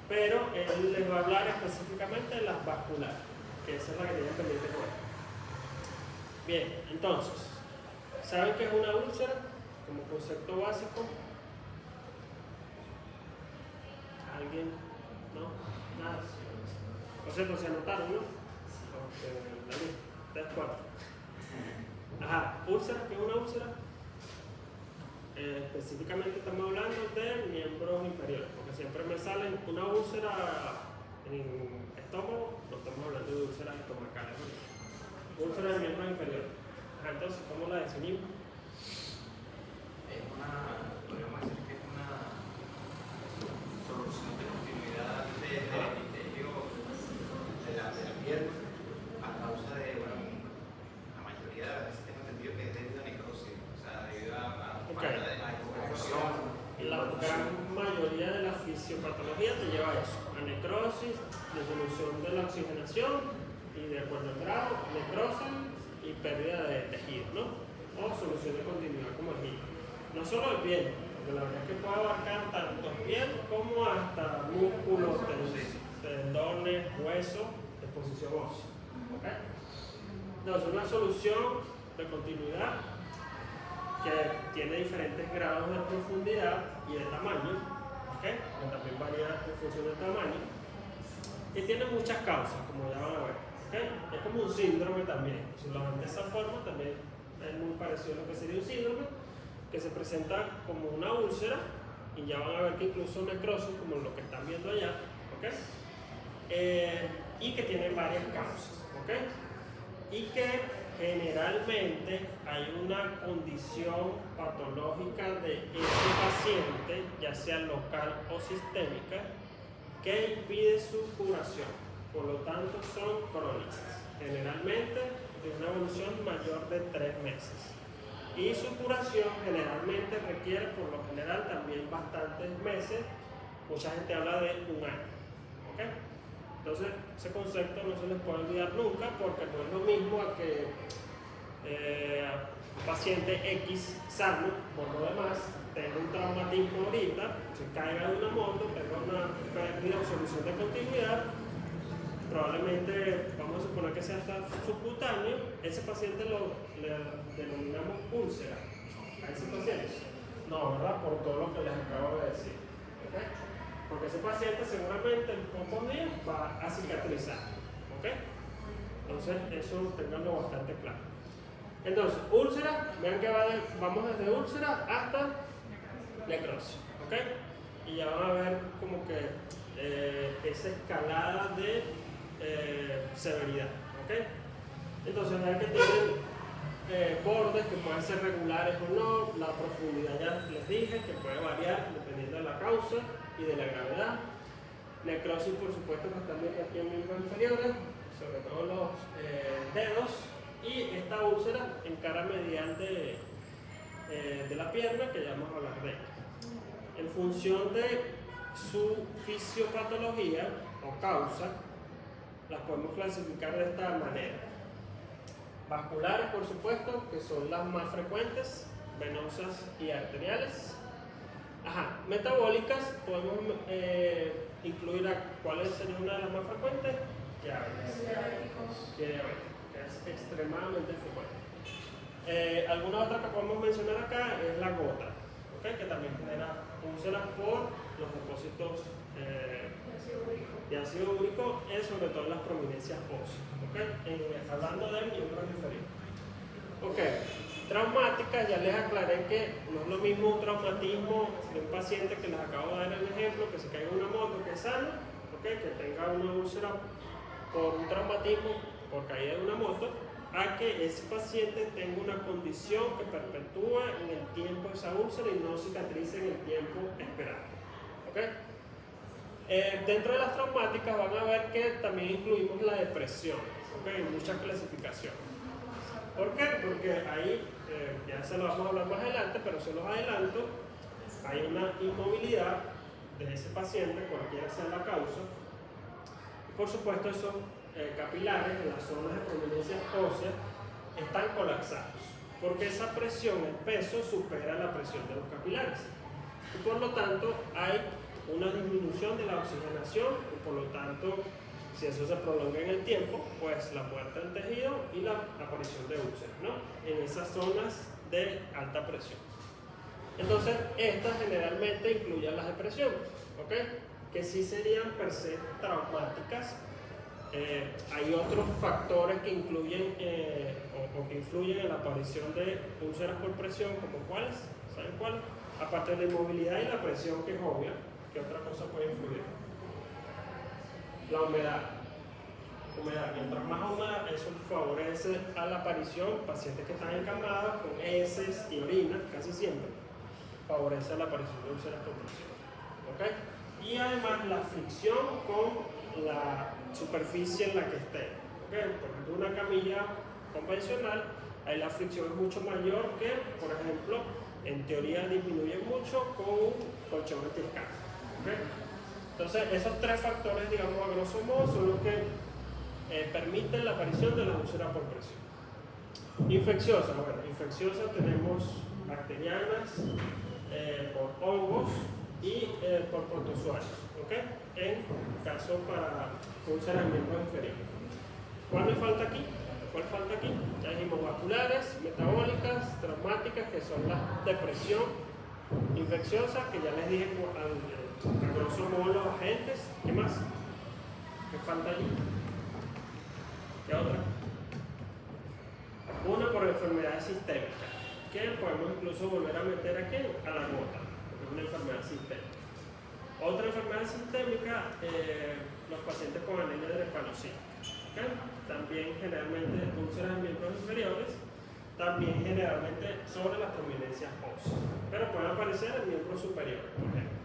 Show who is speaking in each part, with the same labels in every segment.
Speaker 1: pero él les va a hablar específicamente de las vasculares, que esa es la que tienen pendiente con él. Bien, entonces, ¿saben qué es una úlcera? Como concepto básico. ¿Alguien? ¿No? Nada. Por cierto, se anotaron, ¿no? La lista. 3, 4. Ajá, úlcera, ¿qué es una úlcera? Específicamente estamos hablando de miembros inferiores, porque siempre me sale una úlcera en estómago, no estamos hablando de úlceras estomacales, ¿no? Úlcera de miembros inferiores. Ajá, entonces, ¿cómo la definimos?
Speaker 2: Podríamos decir que es una solución de continuidad del epitelio de la piel a causa de, bueno, la mayoría de las veces tengo entendido que es debido a necrosis, o sea, debido a falta de hipoperfusión.
Speaker 1: La gran mayoría de la fisiopatología te lleva a eso, a necrosis, disminución de la oxigenación y de acuerdo al grado, necrosis y pérdida de tejido, ¿no? O solución de continuidad como el hilo. No solo el piel, porque la verdad es que puede abarcar tanto piel como hasta músculos, tendones, huesos, exposición ósea. ¿Okay? Entonces, una solución de continuidad que tiene diferentes grados de profundidad y de tamaño, ¿okay? Que también varía en función del tamaño, y tiene muchas causas, como ya van a ver. ¿Okay? Es como un síndrome también. Si lo ven de esa forma, también es muy parecido a lo que sería un síndrome, que se presenta como una úlcera, y ya van a ver que incluso necrosis, como lo que están viendo allá, ¿okay? Y que tiene varias causas, ¿okay? Y que generalmente hay una condición patológica de ese paciente, ya sea local o sistémica, que impide su curación. Por lo tanto, son crónicas, generalmente de una evolución mayor de 3 meses. Y su curación generalmente requiere, por lo general, también bastantes meses. Mucha gente habla de un año. ¿Okay? Entonces, ese concepto no se les puede olvidar nunca, porque no es lo mismo a que un paciente X sano, por lo demás, tenga un traumatismo ahorita, se caiga de una moto, tenga una pérdida o solución de continuidad, probablemente, vamos a suponer que sea hasta subcutáneo, ese paciente le denominamos úlcera. ¿A ese paciente? No, ¿verdad? Por todo lo que les acabo de decir. ¿Okay? Porque ese paciente seguramente en pocos días va a cicatrizar. ¿Okay? Entonces, eso tenganlo bastante claro. Entonces, úlcera, vean que vamos desde úlcera hasta necrosis. ¿Okay? Y ya van a ver como que esa escalada de severidad. ¿Okay? Entonces, vean que tienen bordes que pueden ser regulares o no, la profundidad ya les dije que puede variar dependiendo de la causa y de la gravedad. Necrosis, por supuesto, que están viendo aquí en miembros inferiores, sobre todo los dedos, y esta úlcera en cara medial de la pierna, que ya vamos a hablar de ella. En función de su fisiopatología o causa, las podemos clasificar de esta manera. Vasculares, por supuesto, que son las más frecuentes, venosas y arteriales. Ajá, metabólicas, podemos incluir a cuáles serían una de las más frecuentes, diabéticos, que es extremadamente frecuente. Alguna otra que podemos mencionar acá es la gota, ¿okay? Que también genera úlceras por los depósitos de ácido úrico, sobre todo en las prominencias óseas, ¿okay? Hablando de miembros inferiores. Ok, traumáticas, ya les aclaré que no es lo mismo un traumatismo de un paciente que les acabo de dar el ejemplo, que se caiga en una moto, que es sano, ¿okay? Que tenga una úlcera por un traumatismo por caída de una moto, a que ese paciente tenga una condición que perpetúe en el tiempo esa úlcera y no cicatrice en el tiempo esperado. ¿Okay? Dentro de las traumáticas van a ver que también incluimos la depresión, ¿okay? En muchas clasificaciones. ¿Por qué? Porque ahí, ya se lo vamos a hablar más adelante, pero se los adelanto, hay una inmovilidad de ese paciente, cualquiera sea la causa. Y por supuesto esos capilares en las zonas de prominencia ósea están colapsados, porque esa presión, el peso, supera la presión de los capilares. Y por lo tanto hay una disminución de la oxigenación y por lo tanto, si eso se prolonga en el tiempo, pues la muerte del tejido y la aparición de úlceras, ¿no? En esas zonas de alta presión. Entonces, estas generalmente incluyen la depresión, ¿ok? Que sí serían per se traumáticas. Hay otros factores que incluyen o que influyen en la aparición de úlceras por presión, como cuáles, ¿saben cuáles? Aparte de la inmovilidad y la presión, que es obvia, ¿qué otra cosa puede influir? La humedad. Mientras más húmeda, eso favorece a la aparición. Pacientes que están encamados con heces y orinas, casi siempre, favorece la aparición de úlceras por presión. ¿Ok? Y además la fricción con la superficie en la que esté. ¿Okay? Por ejemplo, una camilla convencional, ahí la fricción es mucho mayor que, por ejemplo, en teoría disminuye mucho con un colchón antiescalada. ¿Okay? Entonces, esos tres factores, digamos, a grosso modo, son los que permiten la aparición de la úlcera por presión. Infecciosa, bueno, infecciosa tenemos bacterianas, por hongos y por protozoarios, ¿ok? En caso para úlceras en miembros inferiores. ¿Cuál me falta aquí? ¿Cuál falta aquí? Ya dijimos vasculares, metabólicas, traumáticas, que son la depresión, infecciosa, que ya les dije a grosso modo los agentes. ¿Qué más? ¿Qué falta allí? ¿Qué otra? Una por enfermedades sistémicas, que podemos incluso volver a meter aquí a la gota, porque es una enfermedad sistémica. Otra enfermedad sistémica, los pacientes con anemia drepanocytática. ¿Okay? También generalmente úlceras en miembros inferiores, también generalmente sobre las prominencias óseas, pero pueden aparecer en miembros superiores, por ejemplo.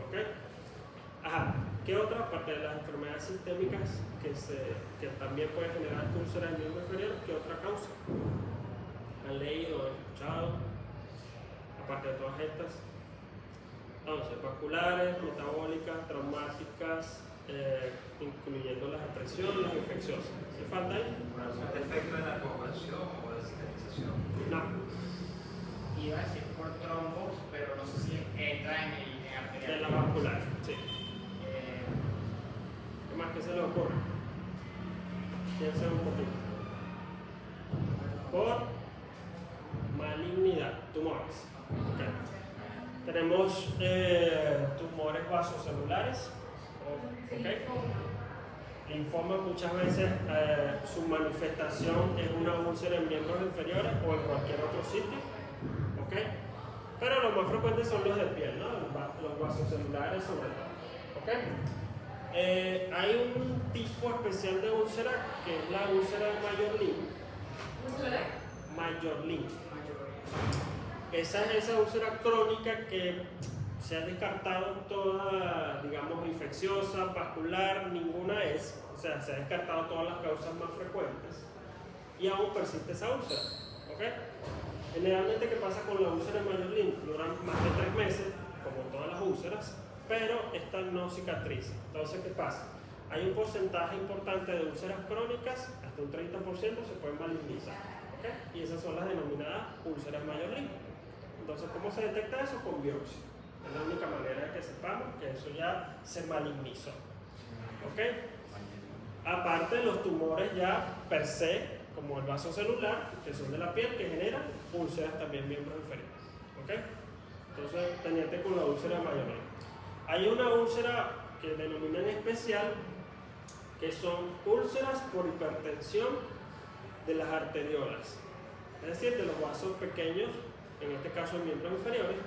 Speaker 1: ¿Okay? Ajá. ¿Qué otra, aparte de las enfermedades sistémicas que también pueden generar úlceras en miembro inferior, qué otra causa? ¿Han leído o escuchado? Aparte de todas estas. Entonces, vasculares, metabólicas, traumáticas, incluyendo las depresiones, las infecciosas. ¿Qué falta ahí?
Speaker 2: ¿Un efecto de la coagulación o de cicatrización?
Speaker 1: No.
Speaker 3: Iba a decir por trombos, pero no sé si entra en arterial.
Speaker 1: De la vascular, sí. ¿Qué más que se le ocurre? Piensen un poquito. Por malignidad, tumores. Okay. Tenemos tumores vasocelulares. Okay. Linfoma, muchas veces su manifestación es una úlcera en miembros inferiores o en cualquier otro sitio. Okay. Pero los más frecuentes son los de piel, ¿no? Los vasocelulares sobre todo. Okay. Hay un tipo especial de úlcera que es la úlcera de Major-Lin. Major-Lin. Esa es esa úlcera crónica que se ha descartado toda, digamos, infecciosa, vascular, ninguna es. O sea, se ha descartado todas las causas más frecuentes y aún persiste esa úlcera. ¿Okay? Generalmente, ¿qué pasa con la úlcera de Major-Lin? Duran más de 3 meses, como todas las úlceras, pero esta no cicatriza. Entonces, ¿qué pasa? Hay un porcentaje importante de úlceras crónicas, hasta un 30% se pueden malignizar. ¿Okay? Y esas son las denominadas úlceras Major-Lin. Entonces, ¿cómo se detecta eso? Con biopsia. Es la única manera de que sepamos que eso ya se malignizó. ¿Okay? Aparte de los tumores ya per se, como el vaso celular, que son de la piel, que generan úlceras también miembros inferiores. ¿Okay? Entonces, pendiente con la úlcera Major-Lin. Hay una úlcera que denominan especial, que son úlceras por hipertensión de las arteriolas, es decir, de los vasos pequeños, en este caso en miembros inferiores.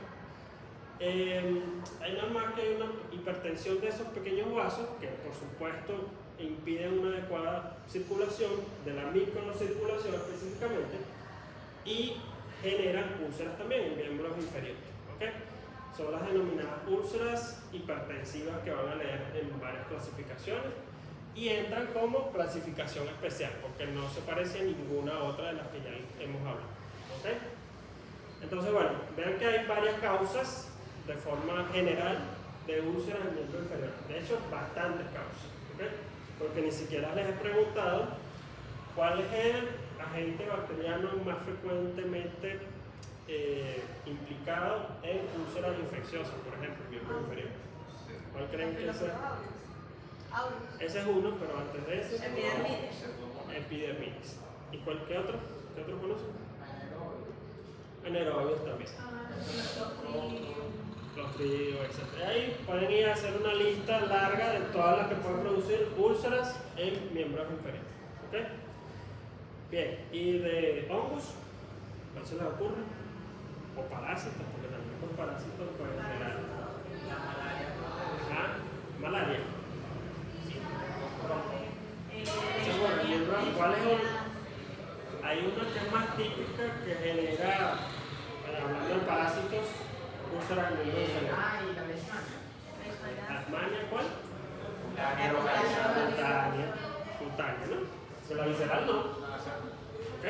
Speaker 1: Hay nada más que una hipertensión de esos pequeños vasos, que por supuesto impiden una adecuada circulación, de la microcirculación específicamente, y generan úlceras también en miembros inferiores. ¿Okay? Son las denominadas úlceras hipertensivas, que van a leer en varias clasificaciones y entran como clasificación especial porque no se parece a ninguna otra de las que ya hemos hablado. ¿Okay? Entonces, bueno, vean que hay varias causas de forma general de úlceras en miembro inferior. De hecho, bastantes causas. ¿Okay? Porque ni siquiera les he preguntado cuál es el agente bacteriano más frecuentemente implicado en úlceras infecciosas, por ejemplo, en miembro inferior. ¿Cuál creen que es?
Speaker 4: Aureus.
Speaker 1: Ese es uno, pero antes de ese,
Speaker 4: Epidermides.
Speaker 1: epidermitis. ¿Y qué otro? ¿Qué otro conocen? Anaerobios también. Clostridio, etc. Ahí pueden ir a hacer una lista larga de todas las que pueden producir úlceras en miembros inferiores. ¿Ok? Bien, y de hongos, ¿cuál se les ocurre? O parásitos, porque también por parásitos pueden generar.
Speaker 3: La malaria.
Speaker 1: Ajá, malaria. ¿Cuáles son? Hay una que es más típica que genera, hablando de parásitos, úlceras en el miembro inferior.
Speaker 3: Ah, y la leishmania.
Speaker 1: ¿Asmania cuál?
Speaker 3: La
Speaker 1: Cutánea, ¿no? Pero la visceral no. ¿Ok?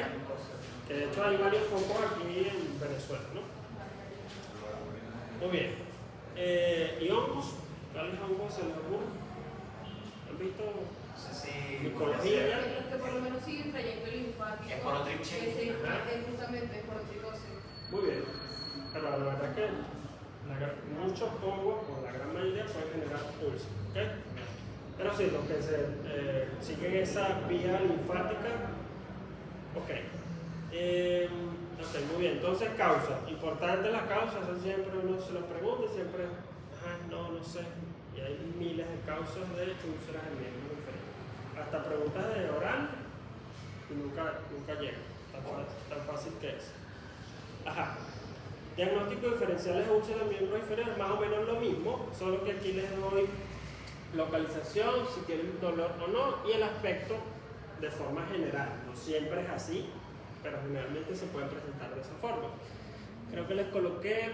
Speaker 1: Que de hecho hay varios focos aquí en Venezuela, ¿no? Muy bien. ¿Y hongos? ¿Cuáles hongos se les ocurren? ¿Han visto?
Speaker 2: No sé si
Speaker 1: Micología.
Speaker 5: Los que por lo menos siguen trayecto linfático.
Speaker 2: Es porotripsia.
Speaker 5: Que se imparten justamente porotricosis.
Speaker 1: Muy bien. Pero la verdad que muchos hongos, o la gran mayoría, pueden generar úlceras. ¿Ok? Pero sí, los que siguen esa vía linfática, ok. Ok, muy bien. Entonces, causa. Importante la causa, eso siempre uno se lo pregunta, siempre, no sé. Y hay miles de causas de úlceras en miembros inferiores. Hasta preguntas de oral y nunca llegan. Tan fácil que es. Ajá. Diagnóstico diferencial de úlceras en miembros inferiores, más o menos lo mismo, solo que aquí les doy localización, si tienen dolor o no, y el aspecto de forma general. No siempre es así, pero generalmente se pueden presentar de esa forma. Creo que les coloqué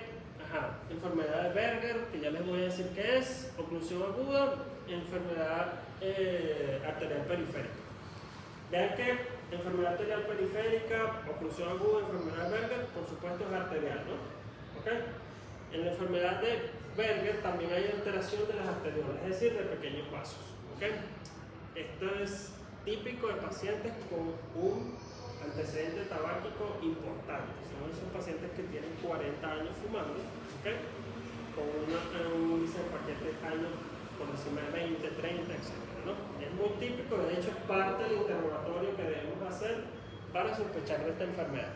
Speaker 1: enfermedad de Berger, que ya les voy a decir qué es, oclusión aguda, enfermedad arterial periférica. Vean que enfermedad arterial periférica, oclusión aguda, enfermedad de Berger, por supuesto es arterial, ¿no? ¿Ok? En la enfermedad de Berger también hay alteración de las arteriolas, es decir, de pequeños vasos. ¿Ok? Esto es típico de pacientes con un antecedente tabáquico importante. Son esos pacientes que tienen 40 años fumando, ¿ok? Con un índice de paquetes años por encima de 20, 30, etc. ¿no? Es muy típico, de hecho es parte del interrogatorio que debemos hacer para sospechar de esta enfermedad.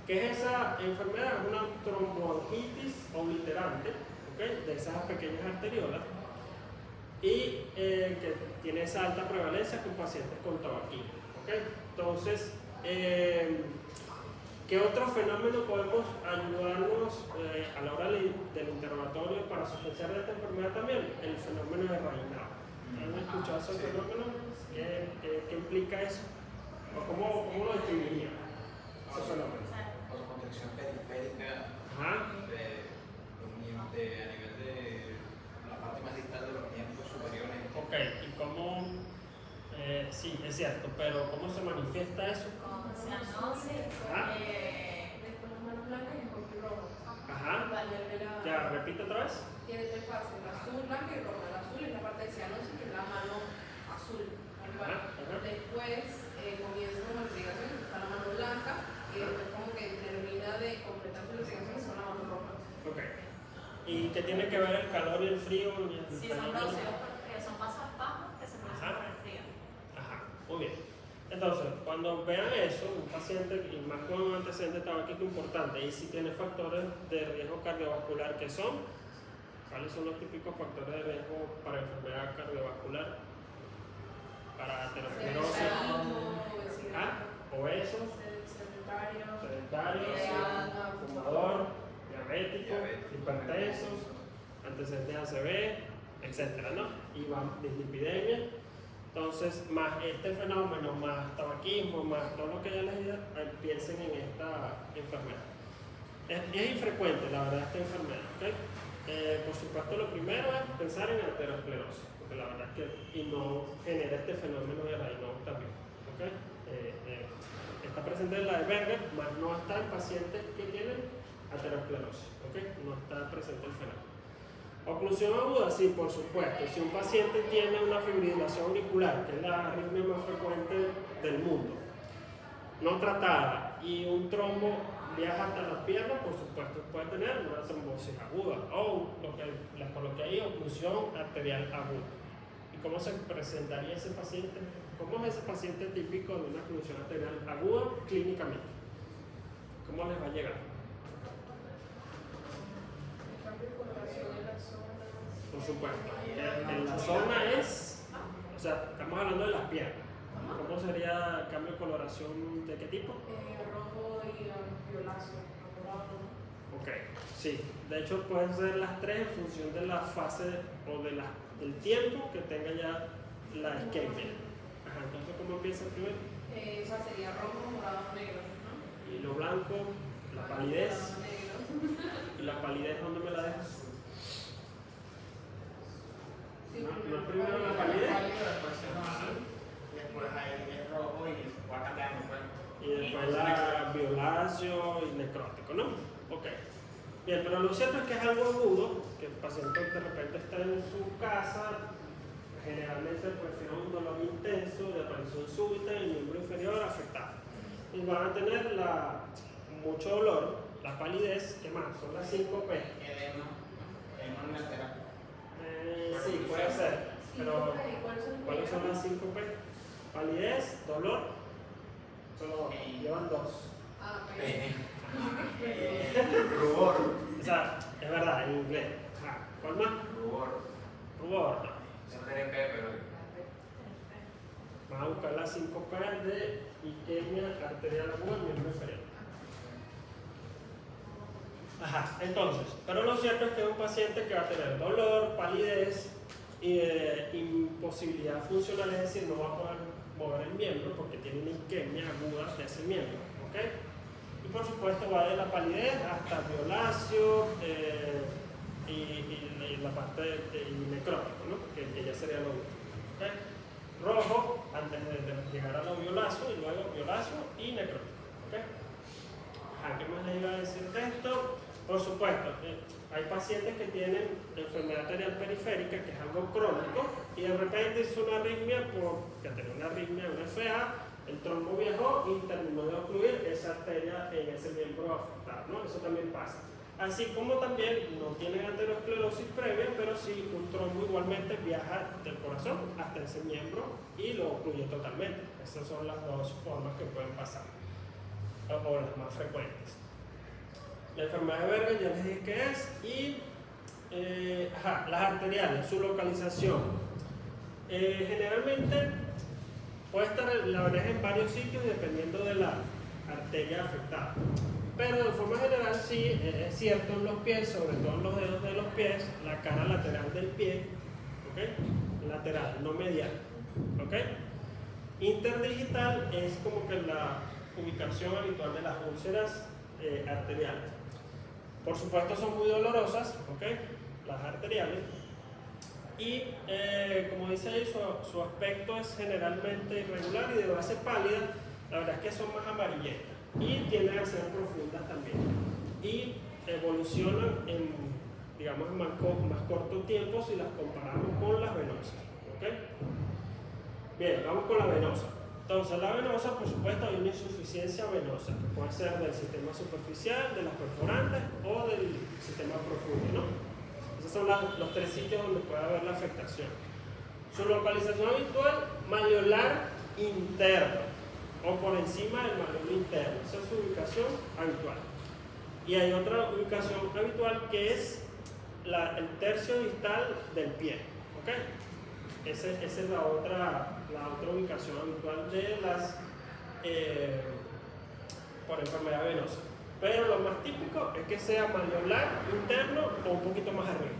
Speaker 1: ¿Qué es esa enfermedad? Es una tromboangitis obliterante, ¿okay? De esas pequeñas arteriolas y que tiene esa alta prevalencia con pacientes con tabaquismo. ¿Okay? Entonces, ¿qué otro fenómeno podemos ayudarnos a la hora del interrogatorio para sospechar de esta enfermedad también? El fenómeno de Raynaud. ¿Han escuchado ese fenómeno? ¿Qué implica eso? ¿O cómo lo definiría ese fenómeno?
Speaker 2: Contracción periférica a nivel de la parte más distal de los miembros superiores.
Speaker 1: Ok, ¿y cómo? Sí, es cierto, pero ¿cómo se manifiesta eso?
Speaker 5: Después las manos blancas y el cuerpo rojo.
Speaker 1: Ajá. Ya, repite otra vez.
Speaker 5: Tiene tres fases, el azul, blanco y rojo. El azul es la parte de cianosis, que es la mano azul. Después comienza con la investigación, está la mano blanca, y después como que termina de completar su investigación, son la mano roja.
Speaker 1: Ok. ¿Y qué tiene que ver el calor y el frío?
Speaker 4: Sí, son bloqueos por frío, son pasos bajos que se producen por el frío.
Speaker 1: Ajá, muy bien. Entonces, cuando vean eso, un paciente, y más con un antecedente tabáquico importante, y si tiene factores de riesgo cardiovascular, ¿qué son? ¿Cuáles son los típicos factores de riesgo para enfermedad cardiovascular? Para aterosclerosis, obesos, sedentarios, fumador, diabético, hipertensos, antecedentes de ACV, etc., ¿no? Y dislipidemia. Entonces, más este fenómeno, más tabaquismo, más todo lo que ya les dije, piensen en esta enfermedad. Es infrecuente, la verdad, esta enfermedad, ¿ok? Por supuesto, lo primero es pensar en aterosclerosis, porque la verdad es que y no genera este fenómeno de Raynaud también, ¿ok? Está presente en la de Berger, más no está en pacientes que tienen aterosclerosis, ¿ok? No está presente el fenómeno. Oclusión aguda, sí, por supuesto. Si un paciente tiene una fibrilación auricular, que es la arritmia más frecuente del mundo, no tratada, y un trombo viaja hasta la pierna, por supuesto puede tener una trombosis aguda o lo que les coloqué ahí, oclusión arterial aguda. ¿Y cómo se presentaría ese paciente? ¿Cómo es ese paciente típico de una oclusión arterial aguda clínicamente? ¿Cómo les va a llegar? Por supuesto. En la zona es, o sea, estamos hablando de las piernas. ¿Cómo sería el cambio de coloración? ¿De qué tipo?
Speaker 5: Rojo y violáceo, morado.
Speaker 1: Ok, sí. De hecho, pueden ser las tres en función de la fase o de del tiempo que tenga ya la isquemia. Ajá, entonces, ¿cómo empieza primero?
Speaker 5: O sea, sería rojo, morado, negro, ¿no?
Speaker 1: Y lo blanco, la palidez.
Speaker 5: Morado, negro.
Speaker 1: ¿Y la palidez dónde me la dejas?
Speaker 5: Sí,
Speaker 1: No primero la palidez.
Speaker 3: Después se va así, después ahí es rojo y va cambiando.
Speaker 1: Y después la violáceo y necrótico, ¿no? Ok. Bien, pero lo cierto es que es algo agudo, que el paciente de repente está en su casa, generalmente prefiere un dolor intenso de aparición súbita en el miembro inferior afectado. Y van a tener mucho dolor, la palidez, ¿qué más? Son las 5 P.
Speaker 3: Edema unilateral.
Speaker 1: Sí, puede ser, pero ¿cuáles son las 5 P? Palidez, dolor, solo llevan 2.
Speaker 5: Ah,
Speaker 2: Rubor.
Speaker 1: O sea, es verdad, en inglés. Ajá. ¿Cuál más?
Speaker 2: Rubor.
Speaker 1: Rubor, no.
Speaker 2: Eso no tiene P, pero.
Speaker 1: Vamos a buscar las 5 P de isquemia arterial aguda en miembro inferior. Ajá, entonces, pero lo cierto es que es un paciente que va a tener dolor, palidez, imposibilidad funcional, es decir, no va a poder mover el miembro porque tiene una isquemia aguda de ese miembro, ¿ok? Y por supuesto va de la palidez hasta violáceo y la parte necrótico, ¿no? Que ya sería lo último, ¿ok? Rojo antes de llegar a lo violáceo y luego violáceo y necrótico, ¿ok? Ajá, ¿qué más les iba a decir de esto? Por supuesto, hay pacientes que tienen enfermedad arterial periférica, que es algo crónico, y de repente hizo una arritmia porque tenía una arritmia, una FA, el trombo viajó y terminó de ocluir esa arteria en ese miembro afectado, ¿no? Eso también pasa. Así como también no tienen aterosclerosis previa, pero sí un trombo igualmente viaja del corazón hasta ese miembro y lo ocluye totalmente. Esas son las dos formas que pueden pasar, o las más frecuentes. La enfermedad de Berger ya les dije qué es, y las arteriales, su localización. Generalmente puede estar la verdad en varios sitios dependiendo de la arteria afectada. Pero de forma general sí es cierto en los pies, sobre todo en los dedos de los pies, la cara lateral del pie, ¿ok? Lateral, no medial, ¿ok? Interdigital es como que la ubicación habitual de las úlceras arteriales. Por supuesto son muy dolorosas, ¿ok? Las arteriales. Y como dice ahí, su aspecto es generalmente irregular y de base pálida. La verdad es que son más amarillentas y tienden a ser profundas también. Y evolucionan en, digamos, más corto tiempo si las comparamos con las venosas, ¿ok? Bien, vamos con la venosa. Entonces, la venosa, por supuesto, hay una insuficiencia venosa, que puede ser del sistema superficial, de las perforantes o del sistema profundo, ¿no? Esos son los tres sitios donde puede haber la afectación. Su localización habitual, malleolar interno, o por encima del malleolo interno. Esa es su ubicación habitual. Y hay otra ubicación habitual que es el tercio distal del pie, ¿ok? Esa es la otra ubicación habitual de las por enfermedad venosa. Pero lo más típico es que sea malleolar, interno o un poquito más arriba.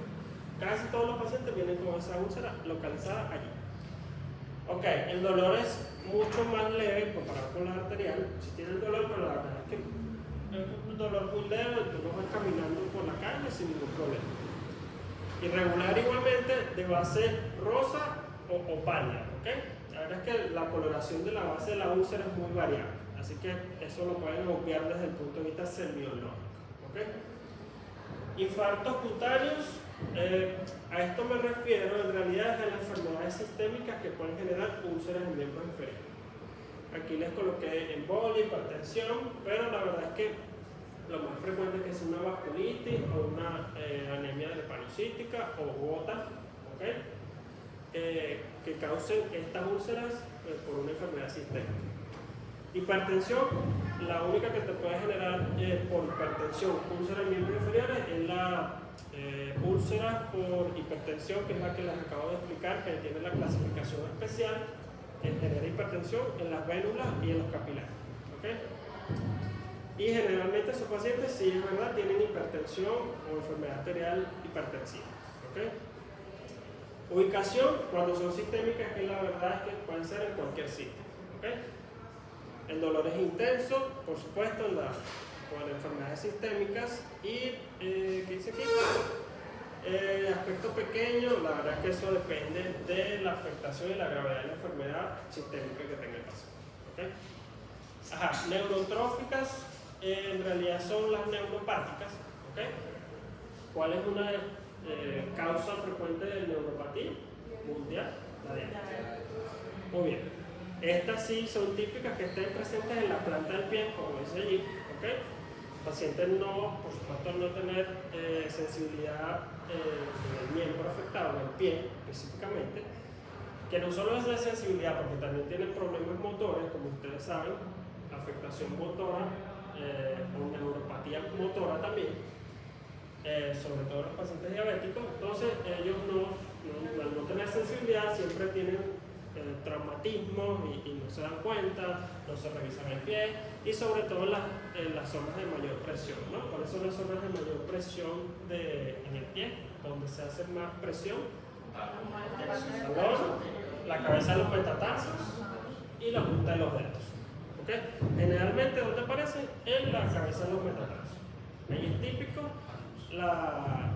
Speaker 1: Casi todos los pacientes vienen con esa úlcera localizada allí. Ok, el dolor es mucho más leve comparado con la arterial. Si tienen dolor, pero la verdad es que es un dolor muy leve, tú lo vas caminando por la calle sin ningún problema. Irregular igualmente de base rosa o pálida, ¿ok? La verdad es que la coloración de la base de la úlcera es muy variable, así que eso lo pueden obviar desde el punto de vista semiológico, ¿ok? Infartos cutáneos, a esto me refiero en realidad a las enfermedades sistémicas que pueden generar úlceras en miembros inferiores. Aquí les coloqué embolia, hipertensión, pero la verdad es que lo más frecuente es que sea una vasculitis o una anemia drepanocítica o gota, ¿ok? Que causen estas úlceras por una enfermedad sistémica. Hipertensión, la única que te puede generar por hipertensión úlceras en miembros inferiores es la úlcera por hipertensión, que es la que les acabo de explicar, que tiene la clasificación especial, que genera hipertensión en las vénulas y en los capilares. ¿Okay? Y generalmente esos pacientes, sí es verdad, tienen hipertensión o enfermedad arterial hipertensiva. ¿Okay? Ubicación, cuando son sistémicas, que la verdad es que pueden ser en cualquier sitio. ¿Okay? El dolor es intenso, por supuesto, por enfermedades sistémicas. Y, ¿qué dice aquí? Aspecto pequeño, la verdad es que eso depende de la afectación y la gravedad de la enfermedad sistémica que tenga el paciente. ¿Okay? Ajá, neurotróficas, en realidad son las neuropáticas. ¿Okay? ¿Cuál es una causa frecuente de neuropatía mundial? La diabetes. Muy bien. Estas sí son típicas que estén presentes en la planta del pie, como dice allí. ¿Okay? El paciente no, por supuesto, al no tener sensibilidad en el miembro afectado, en el pie específicamente, que no solo es de sensibilidad, porque también tienen problemas motores, como ustedes saben, afectación motora o neuropatía motora también, sobre todo los pacientes diabéticos. Entonces ellos al no tener sensibilidad siempre tienen traumatismos y no se dan cuenta, no se revisan el pie, y sobre todo en las zonas de mayor presión, ¿no? ¿Cuáles son las zonas de mayor presión en el pie? Donde se hace más presión, el talón, la cabeza de los metatarsos y la punta de los dedos. ¿Okay? Generalmente, ¿dónde aparece? En la cabeza de los metatarsos. Ahí es típico la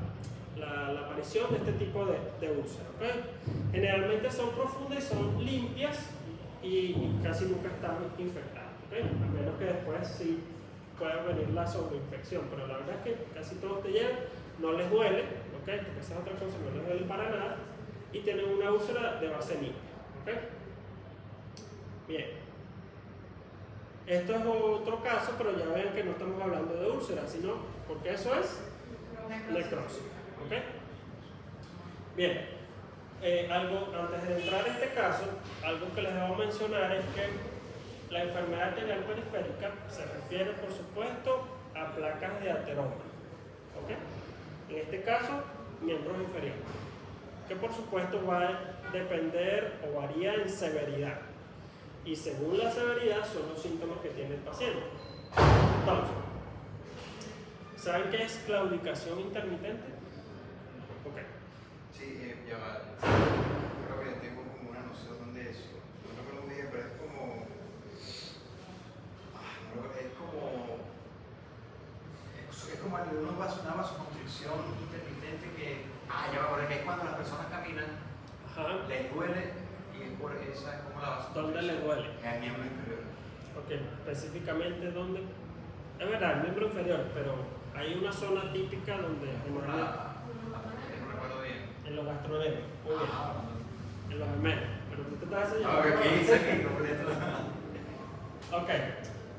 Speaker 1: aparición de este tipo de úlceras. ¿Okay? Generalmente son profundas y son limpias y casi nunca están infectadas. ¿Okay? A menos que después sí pueda venir la sobreinfección, pero la verdad es que casi todos te llegan, no les duele, ¿okay? Porque esa es otra cosa, no les duele para nada, y tienen una úlcera de base limpia. ¿Okay? Bien. Esto es otro caso, pero ya ven que no estamos hablando de úlcera, sino porque eso es necrosis. ¿Okay? Bien, antes de entrar a este caso, algo que les debo mencionar es que la enfermedad arterial periférica se refiere, por supuesto, a placas de ateroma. ¿Okay? En este caso, miembros inferiores, que por supuesto va a depender o varía en severidad. Y según la severidad son los síntomas que tiene el paciente. Entonces, ¿saben qué es claudicación intermitente? Ok.
Speaker 2: Sí, ya va. Creo que tengo como una noción de eso. No recuerdo muy bien, pero es como. Es como una vasoconstricción intermitente que. Ya va a poner que es cuando las personas caminan,
Speaker 1: Ajá.
Speaker 2: les duele y es por esa es como la vasoconstricción.
Speaker 1: ¿Dónde les duele?
Speaker 2: En el miembro inferior.
Speaker 1: Ok, específicamente dónde. Es verdad, el miembro inferior, pero hay una zona típica donde
Speaker 2: No recuerdo bien.
Speaker 1: en los gastrocnemios, muy bien, en los gemelos, pero tú te estás haciendo.
Speaker 2: ¿Qué dice aquí completo?
Speaker 1: Ok,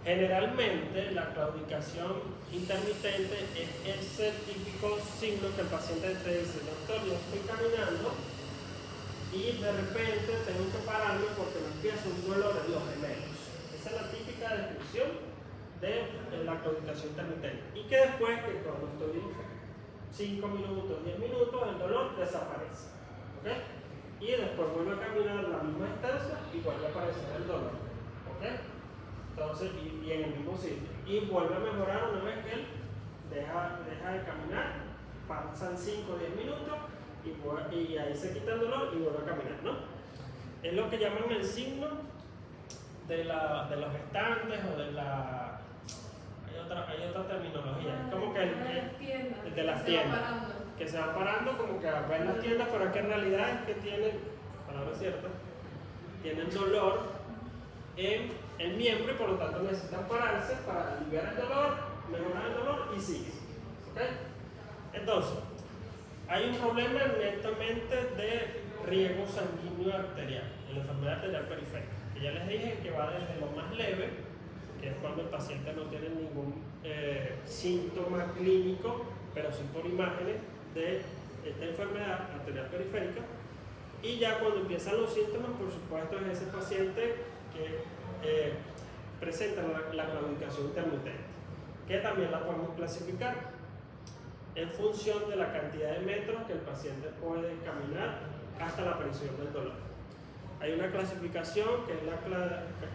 Speaker 1: generalmente la claudicación intermitente es ese típico signo que el paciente te dice: doctor, yo estoy caminando y de repente tengo que pararme porque me empieza un dolor en los gemelos. Esa es la típica descripción de la claudicación intermitente. Y que después, que cuando estoy 5 minutos, 10 minutos, el dolor desaparece. ¿Okay? Y después vuelve a caminar la misma distancia y vuelve a aparecer el dolor. ¿Okay? Entonces, y en el mismo sitio. Y vuelve a mejorar una vez que él deja de caminar, pasan 5 o 10 minutos y ahí se quita el dolor y vuelve a caminar, ¿no? Es lo que llaman el signo de los gestantes o de la. Hay otra terminología. Es como que el de las tiendas. Que se van parando, como que ven las tiendas, pero que en realidad es que tienen, palabra cierta, tienen dolor en el miembro y por lo tanto necesitan pararse para aliviar el dolor, mejorar el dolor y sigue. ¿Okay? Entonces, hay un problema netamente de riego sanguíneo arterial en la enfermedad arterial periférica, que ya les dije que va desde lo más leve, que es cuando el paciente no tiene ningún síntoma clínico, pero sí por imágenes de esta enfermedad arterial periférica. Y ya cuando empiezan los síntomas, por supuesto, es ese paciente que presenta la claudicación intermitente, que también la podemos clasificar en función de la cantidad de metros que el paciente puede caminar hasta la aparición del dolor. Hay una clasificación que es la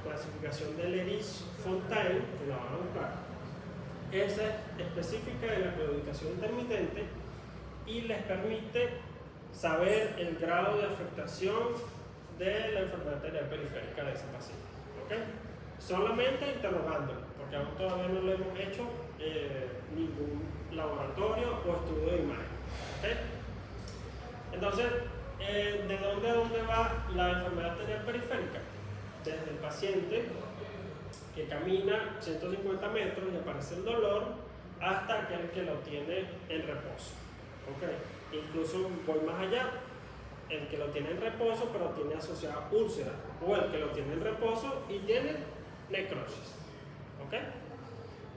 Speaker 1: clasificación de Leris-Fontaine, que la van a buscar. Esa es específica de la claudicación intermitente y les permite saber el grado de afectación de la enfermedad arterial periférica de ese paciente. ¿Okay? Solamente interrogándolo, porque aún todavía no le hemos hecho ningún laboratorio o estudio de imagen. ¿Okay? Entonces, ¿de dónde a dónde va la enfermedad arterial periférica? Desde el paciente que camina 150 metros y aparece el dolor hasta aquel que lo tiene en reposo. ¿Okay? Incluso voy más allá, el que lo tiene en reposo pero tiene asociada úlcera, o el que lo tiene en reposo y tiene necrosis. ¿Okay?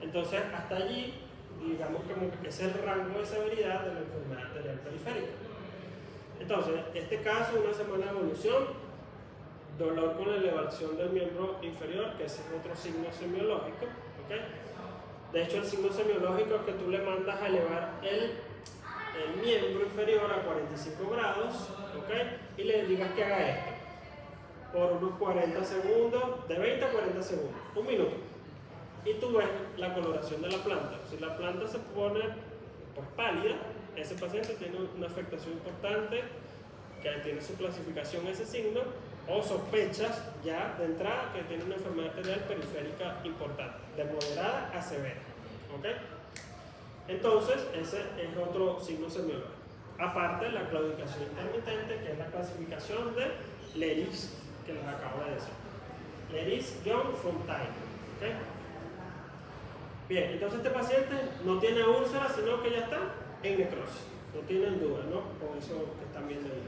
Speaker 1: Entonces, hasta allí, digamos que es el rango de severidad de la enfermedad arterial periférica. Entonces, este caso, una semana de evolución, dolor con elevación del miembro inferior, que ese es otro signo semiológico. ¿Okay? De hecho, el signo semiológico es que tú le mandas a elevar el miembro inferior a 45 grados, ¿okay? Y le digas que haga esto por unos 40 segundos, de 20 a 40 segundos, un minuto. Y tú ves la coloración de la planta. Si la planta se pone pues, pálida, ese paciente tiene una afectación importante, que tiene su clasificación ese signo, o sospechas ya de entrada que tiene una enfermedad arterial periférica importante, de moderada a severa. ¿Okay? Entonces, ese es otro signo semiológico. Aparte de la claudicación intermitente, que es la clasificación de Leris, que les acabo de decir. Leris-Fontaine. ¿Okay? Bien, entonces este paciente no tiene úlcera, sino que ya está en necrosis. No tienen duda, ¿no? Por eso que están viendo ahí.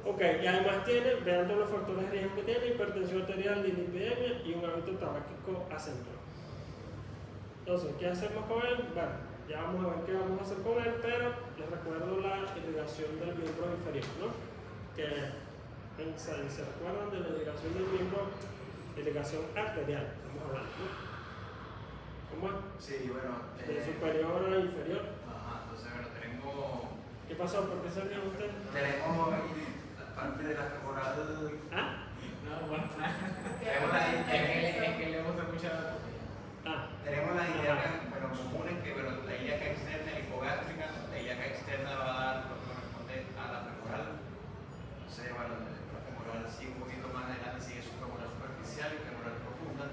Speaker 1: Ok, y además tiene, vean todos los factores de riesgo que tiene: hipertensión arterial, dislipidemia y un hábito tabáquico acentuado. Entonces, ¿qué hacemos con él? Bueno, ya vamos a ver qué vamos a hacer con él, pero les recuerdo la irrigación del miembro inferior, ¿no? Que se recuerdan de la irrigación del miembro, irrigación arterial, estamos hablando, ¿no? ¿Cómo es?
Speaker 2: Sí, bueno.
Speaker 1: De superior a inferior.
Speaker 2: Ajá, entonces, bueno, tenemos.
Speaker 1: ¿Qué pasó? ¿Por qué se ríen ustedes?
Speaker 2: Tenemos parte de la femoral.
Speaker 1: ¿Ah?
Speaker 3: No, bueno,
Speaker 2: Tenemos las
Speaker 3: es que le hemos escuchado.
Speaker 2: Tenemos las ilíacas comunes, que bueno, la ilíaca externa y hipogástrica. La ilíaca externa va a dar lo que corresponde a la femoral. Entonces, bueno, la femoral sigue un poquito más adelante, sigue su femoral superficial y femoral profunda.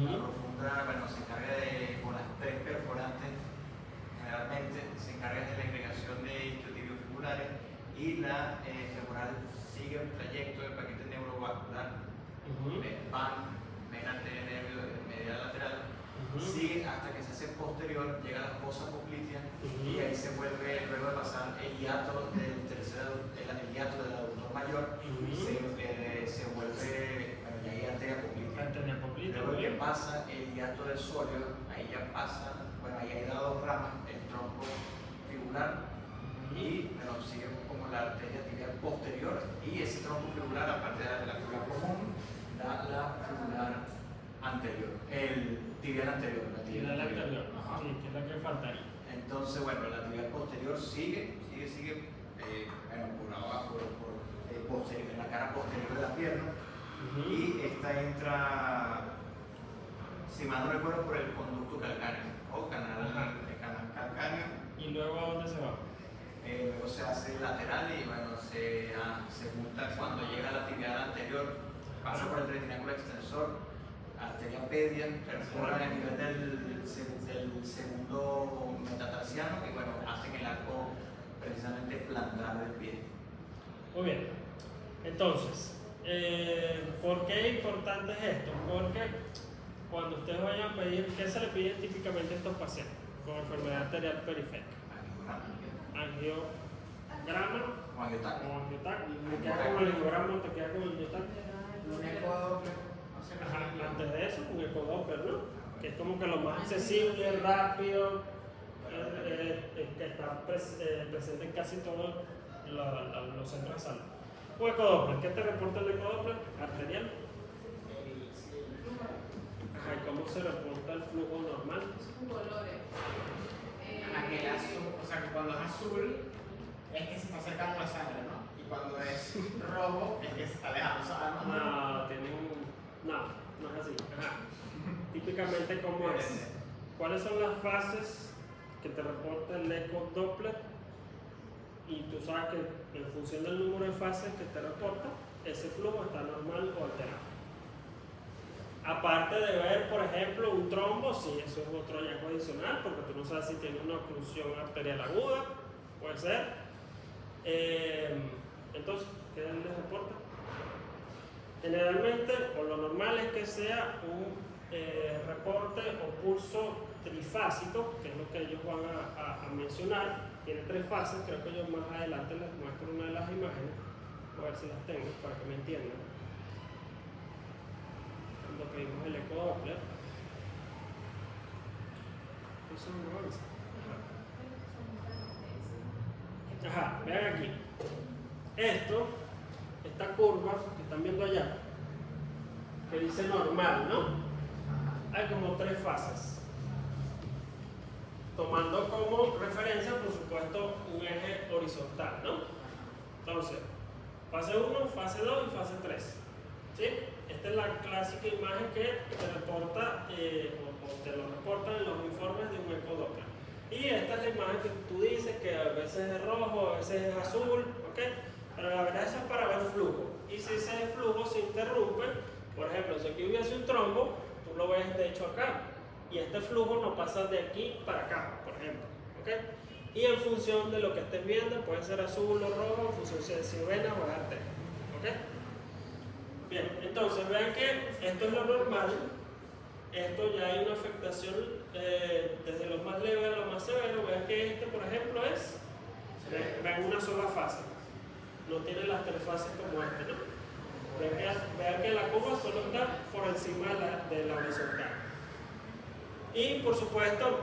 Speaker 2: La profunda, bueno, se encarga de, con las tres perforantes, generalmente se encarga de la agregación de isquiotibiofibulares, y la femoral sigue el trayecto del paquete neurovascular, van, vena arteria nervio medial lateral, sigue hasta que se hace posterior, llega a la fosa poplitea, y ahí se vuelve, luego de pasar el hiato del el hiato del aductor mayor, se vuelve, bueno, ya hay arteria poplitea. Luego que pasa el hiato del sóleo, ahí ya pasa, bueno, ahí hay dos ramas, el tronco fibular, y bueno, sigue como la arteria tibial posterior, y ese tronco fibular, aparte de la fibula común, da la fibular anterior, el tibial anterior. La tibial anterior,
Speaker 1: sí, que es la que faltaría.
Speaker 2: Entonces, bueno, la tibial posterior sigue bueno, por abajo, posterior, en la cara posterior de la pierna, y esta entra, si mal no recuerdo, por el conducto calcáneo o canal calcáneo.
Speaker 1: ¿Y luego a dónde se va?
Speaker 2: Luego se hace lateral y bueno, se junta cuando llega a la tibial anterior, pasa por el retináculo extensor, arteria pedia, perfora a nivel del segundo metatarsiano, y bueno, hacen el arco precisamente plantar del pie.
Speaker 1: Muy bien. Entonces, ¿por qué es importante es esto? Porque cuando ustedes vayan a pedir, ¿qué se le pide típicamente a estos pacientes con enfermedad arterial periférica? Angiograma o angiotac. ¿Te queda con el angiograma o te queda con el angiotac?
Speaker 3: Un eco No sé,
Speaker 1: Ajá, antes de eso, un ecodoppler, ¿no? Que es como que lo más accesible, rápido, que está presente en casi todos los centros de salud. Un ecodoppler, ¿qué te reporta el ecodoppler? Arterial. Ajá, ¿y cómo se reporta el flujo normal?
Speaker 5: Son colores.
Speaker 3: el azul, o sea que cuando es azul es que se está acercando la sangre, ¿no? Y cuando es rojo es que se está alejando, ¿sabes?
Speaker 1: No, tiene un... No es así. Ajá. Típicamente, ¿cómo es? ¿Cuáles son las fases que te reporta el ecodoppler? Y tú sabes que en función del número de fases que te reporta, ese flujo está normal o alterado. Aparte de ver, por ejemplo, un trombo, sí, eso es otro hallazgo adicional, porque tú no sabes si tiene una oclusión arterial aguda, puede ser. Entonces, ¿qué les reporta? Generalmente, o lo normal es que sea un reporte o pulso trifásico, que es lo que ellos van a mencionar. Tiene 3 fases, creo que yo más adelante les muestro una de las imágenes, a ver si las tengo para que me entiendan. Cuando pedimos el ecodoppler, eso no avanza. Ajá, vean aquí. Esta curva que están viendo allá, que dice normal, ¿no? Hay como 3 fases. Tomando como referencia, por supuesto, un eje horizontal, ¿no? Entonces, fase 1, fase 2 y fase 3. ¿Sí? Esta es la clásica imagen que te reporta o te lo reportan en los informes de un ecodoppler. Y esta es la imagen que tú dices que a veces es rojo, a veces es azul, ¿ok? Pero la verdad eso es para ver flujo. Y si ese flujo se interrumpe, por ejemplo, si aquí hubiese un trombo, tú lo ves de hecho acá. Y este flujo no pasa de aquí para acá, por ejemplo, ¿ok? Y en función de lo que estés viendo, puede ser azul o rojo, en función de si vena o arteria, ¿ok? Bien, entonces vean que esto es lo normal. Esto ya hay una afectación desde lo más leve a lo más severo. Vean que este, por ejemplo, va en una sola fase. No tiene las 3 fases como este, ¿no? Vean que la curva solo está por encima de la horizontal. Y por supuesto,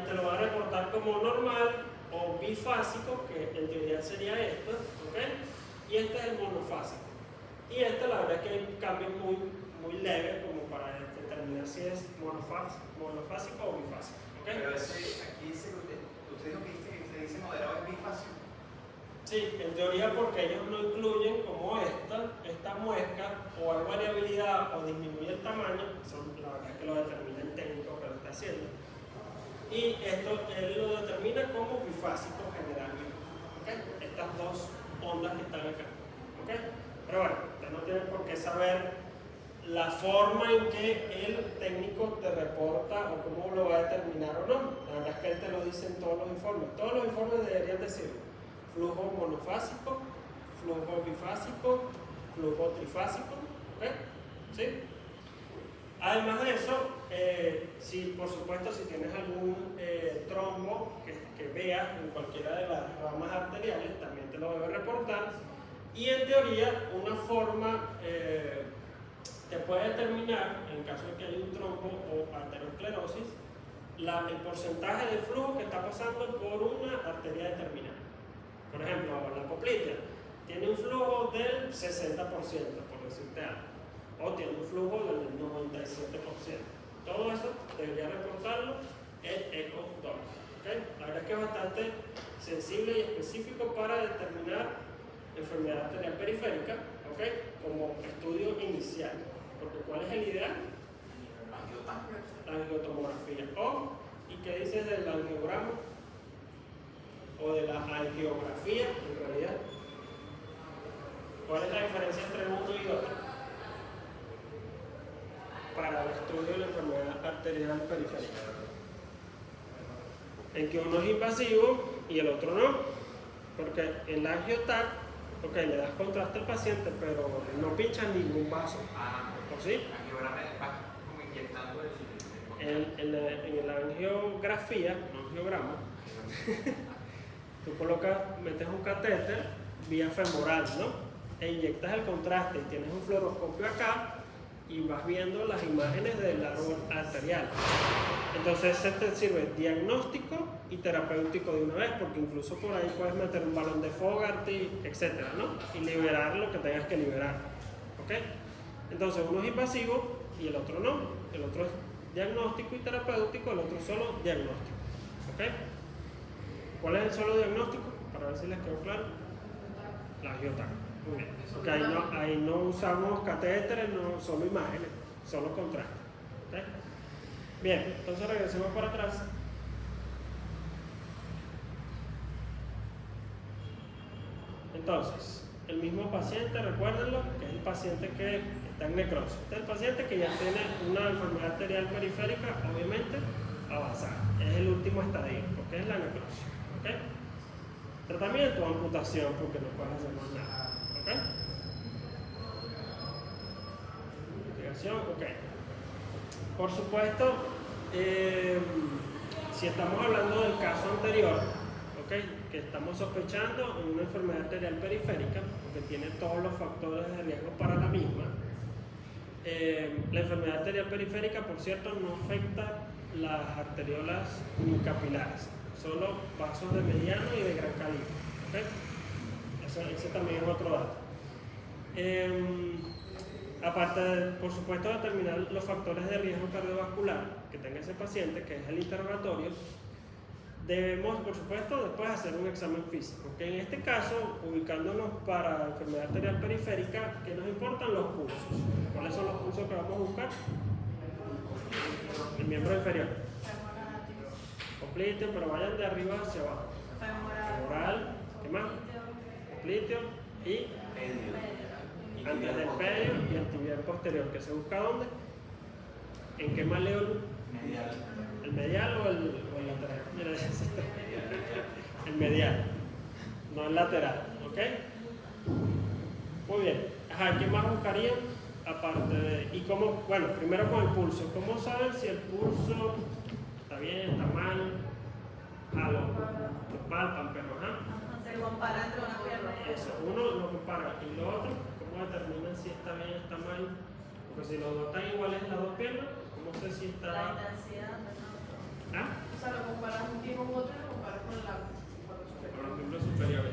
Speaker 1: te lo va a reportar como normal o bifásico, que en teoría sería esto, ¿ok? Y este es el monofásico. Y la verdad es que hay cambios muy leves como para determinar si es monofásico o bifásico, ¿ok?
Speaker 2: Pero aquí dice, usted dijo que dice moderado es bifásico.
Speaker 1: Sí, en teoría porque ellos no incluyen como esta muesca o hay variabilidad o disminuye el tamaño, la verdad es que lo determina el técnico que lo está haciendo. Y esto él lo determina como bifásico generalmente, ¿ok? Estas 2 ondas que están acá, ¿ok? Pero bueno, ustedes no tienen por qué saber la forma en que el técnico te reporta o cómo lo va a determinar o no. La verdad es que él te lo dice en todos los informes. Todos los informes deberían decir flujo monofásico, flujo bifásico, flujo trifásico, ¿ok? ¿Sí? Además de eso, si por supuesto si tienes algún trombo que veas en cualquiera de las ramas arteriales, también te lo debe reportar. Y en teoría, una forma te puede determinar, en caso de que haya un trombo o arteriosclerosis, el porcentaje de flujo que está pasando por una arteria determinada. Por ejemplo, la poplitea tiene un flujo del 60%, por decirte algo, o tiene un flujo del 97%. Todo eso debería reportarlo el ecodoppler, ¿okay? La verdad es que es bastante sensible y específico para determinar enfermedad arterial periférica, ¿okay? Como estudio inicial. Porque ¿cuál es el ideal? La angiotomografía. ¿Y qué dices del angiograma? O de la angiografía, en realidad. ¿Cuál es la diferencia entre uno y otro? Para el estudio de la enfermedad arterial periférica. En que uno es invasivo y el otro no. Porque en la angioTAC, le das contraste al paciente, pero no pinchan ningún vaso. ¿O sí?
Speaker 2: Angiograma va como inyectando
Speaker 1: En la angiografía, no angiograma, tú metes un catéter vía femoral, ¿no? E inyectas el contraste y tienes un fluoroscopio acá y vas viendo las imágenes del árbol arterial. Entonces se te sirve diagnóstico y terapéutico de una vez, porque incluso por ahí puedes meter un balón de Fogarty, etcétera, ¿no? Y liberar lo que tengas que liberar, ¿ok? Entonces uno es invasivo y el otro no. El otro es diagnóstico y terapéutico, el otro solo diagnóstico, ¿ok? ¿Cuál es el solo diagnóstico? Para ver si les quedó claro. La angiotaca. Muy bien. Porque ahí no usamos catéteres, no, solo imágenes, solo contraste. ¿Okay? Bien, entonces regresemos para atrás. Entonces, el mismo paciente, recuérdenlo, que es el paciente que está en necrosis. Este es el paciente que ya tiene una enfermedad arterial periférica, obviamente, avanzada. Es el último estadio, porque es la necrosis. ¿Okay? Tratamiento o amputación, porque no puedes hacer más nada. ¿Ok? Investigación, ok. Por supuesto, si estamos hablando del caso anterior, ¿ok? Que estamos sospechando una enfermedad arterial periférica, porque tiene todos los factores de riesgo para la misma. La enfermedad arterial periférica, por cierto, no afecta las arteriolas unicapilares, solo vasos de mediano y de gran calibre. ¿Okay? Ese también es otro dato. Aparte de, por supuesto, determinar los factores de riesgo cardiovascular que tenga ese paciente, que es el interrogatorio, debemos, por supuesto, después hacer un examen físico. Que en este caso, ubicándonos para la enfermedad arterial periférica, ¿qué nos importan? Los pulsos. ¿Cuáles son los pulsos que vamos a buscar? El miembro inferior. Popliteo, pero vayan de arriba hacia abajo. Femoral, ¿qué más? Popliteo y antes del pedio y el tibial posterior, que se busca ¿dónde? ¿En qué maleolo?
Speaker 2: Medial.
Speaker 1: ¿El medial o el lateral? Mira, el medial, no el lateral, ¿ok? Muy bien. Ajá, ¿qué más buscarían? Aparte de, y cómo, bueno, primero con el pulso. ¿Cómo saben si el pulso está bien, está mal? Lo palpan, pero
Speaker 4: Se compara entre una pierna y
Speaker 1: eso, uno lo compara y lo otro, ¿cómo determinan si está bien o está mal? Porque si los dos están iguales en las dos piernas, ¿cómo sé si está?
Speaker 4: la intensidad, ¿no?
Speaker 1: ¿Ah?
Speaker 5: O sea, lo comparas un pie con otro y lo comparas con
Speaker 1: Con los miembros superiores.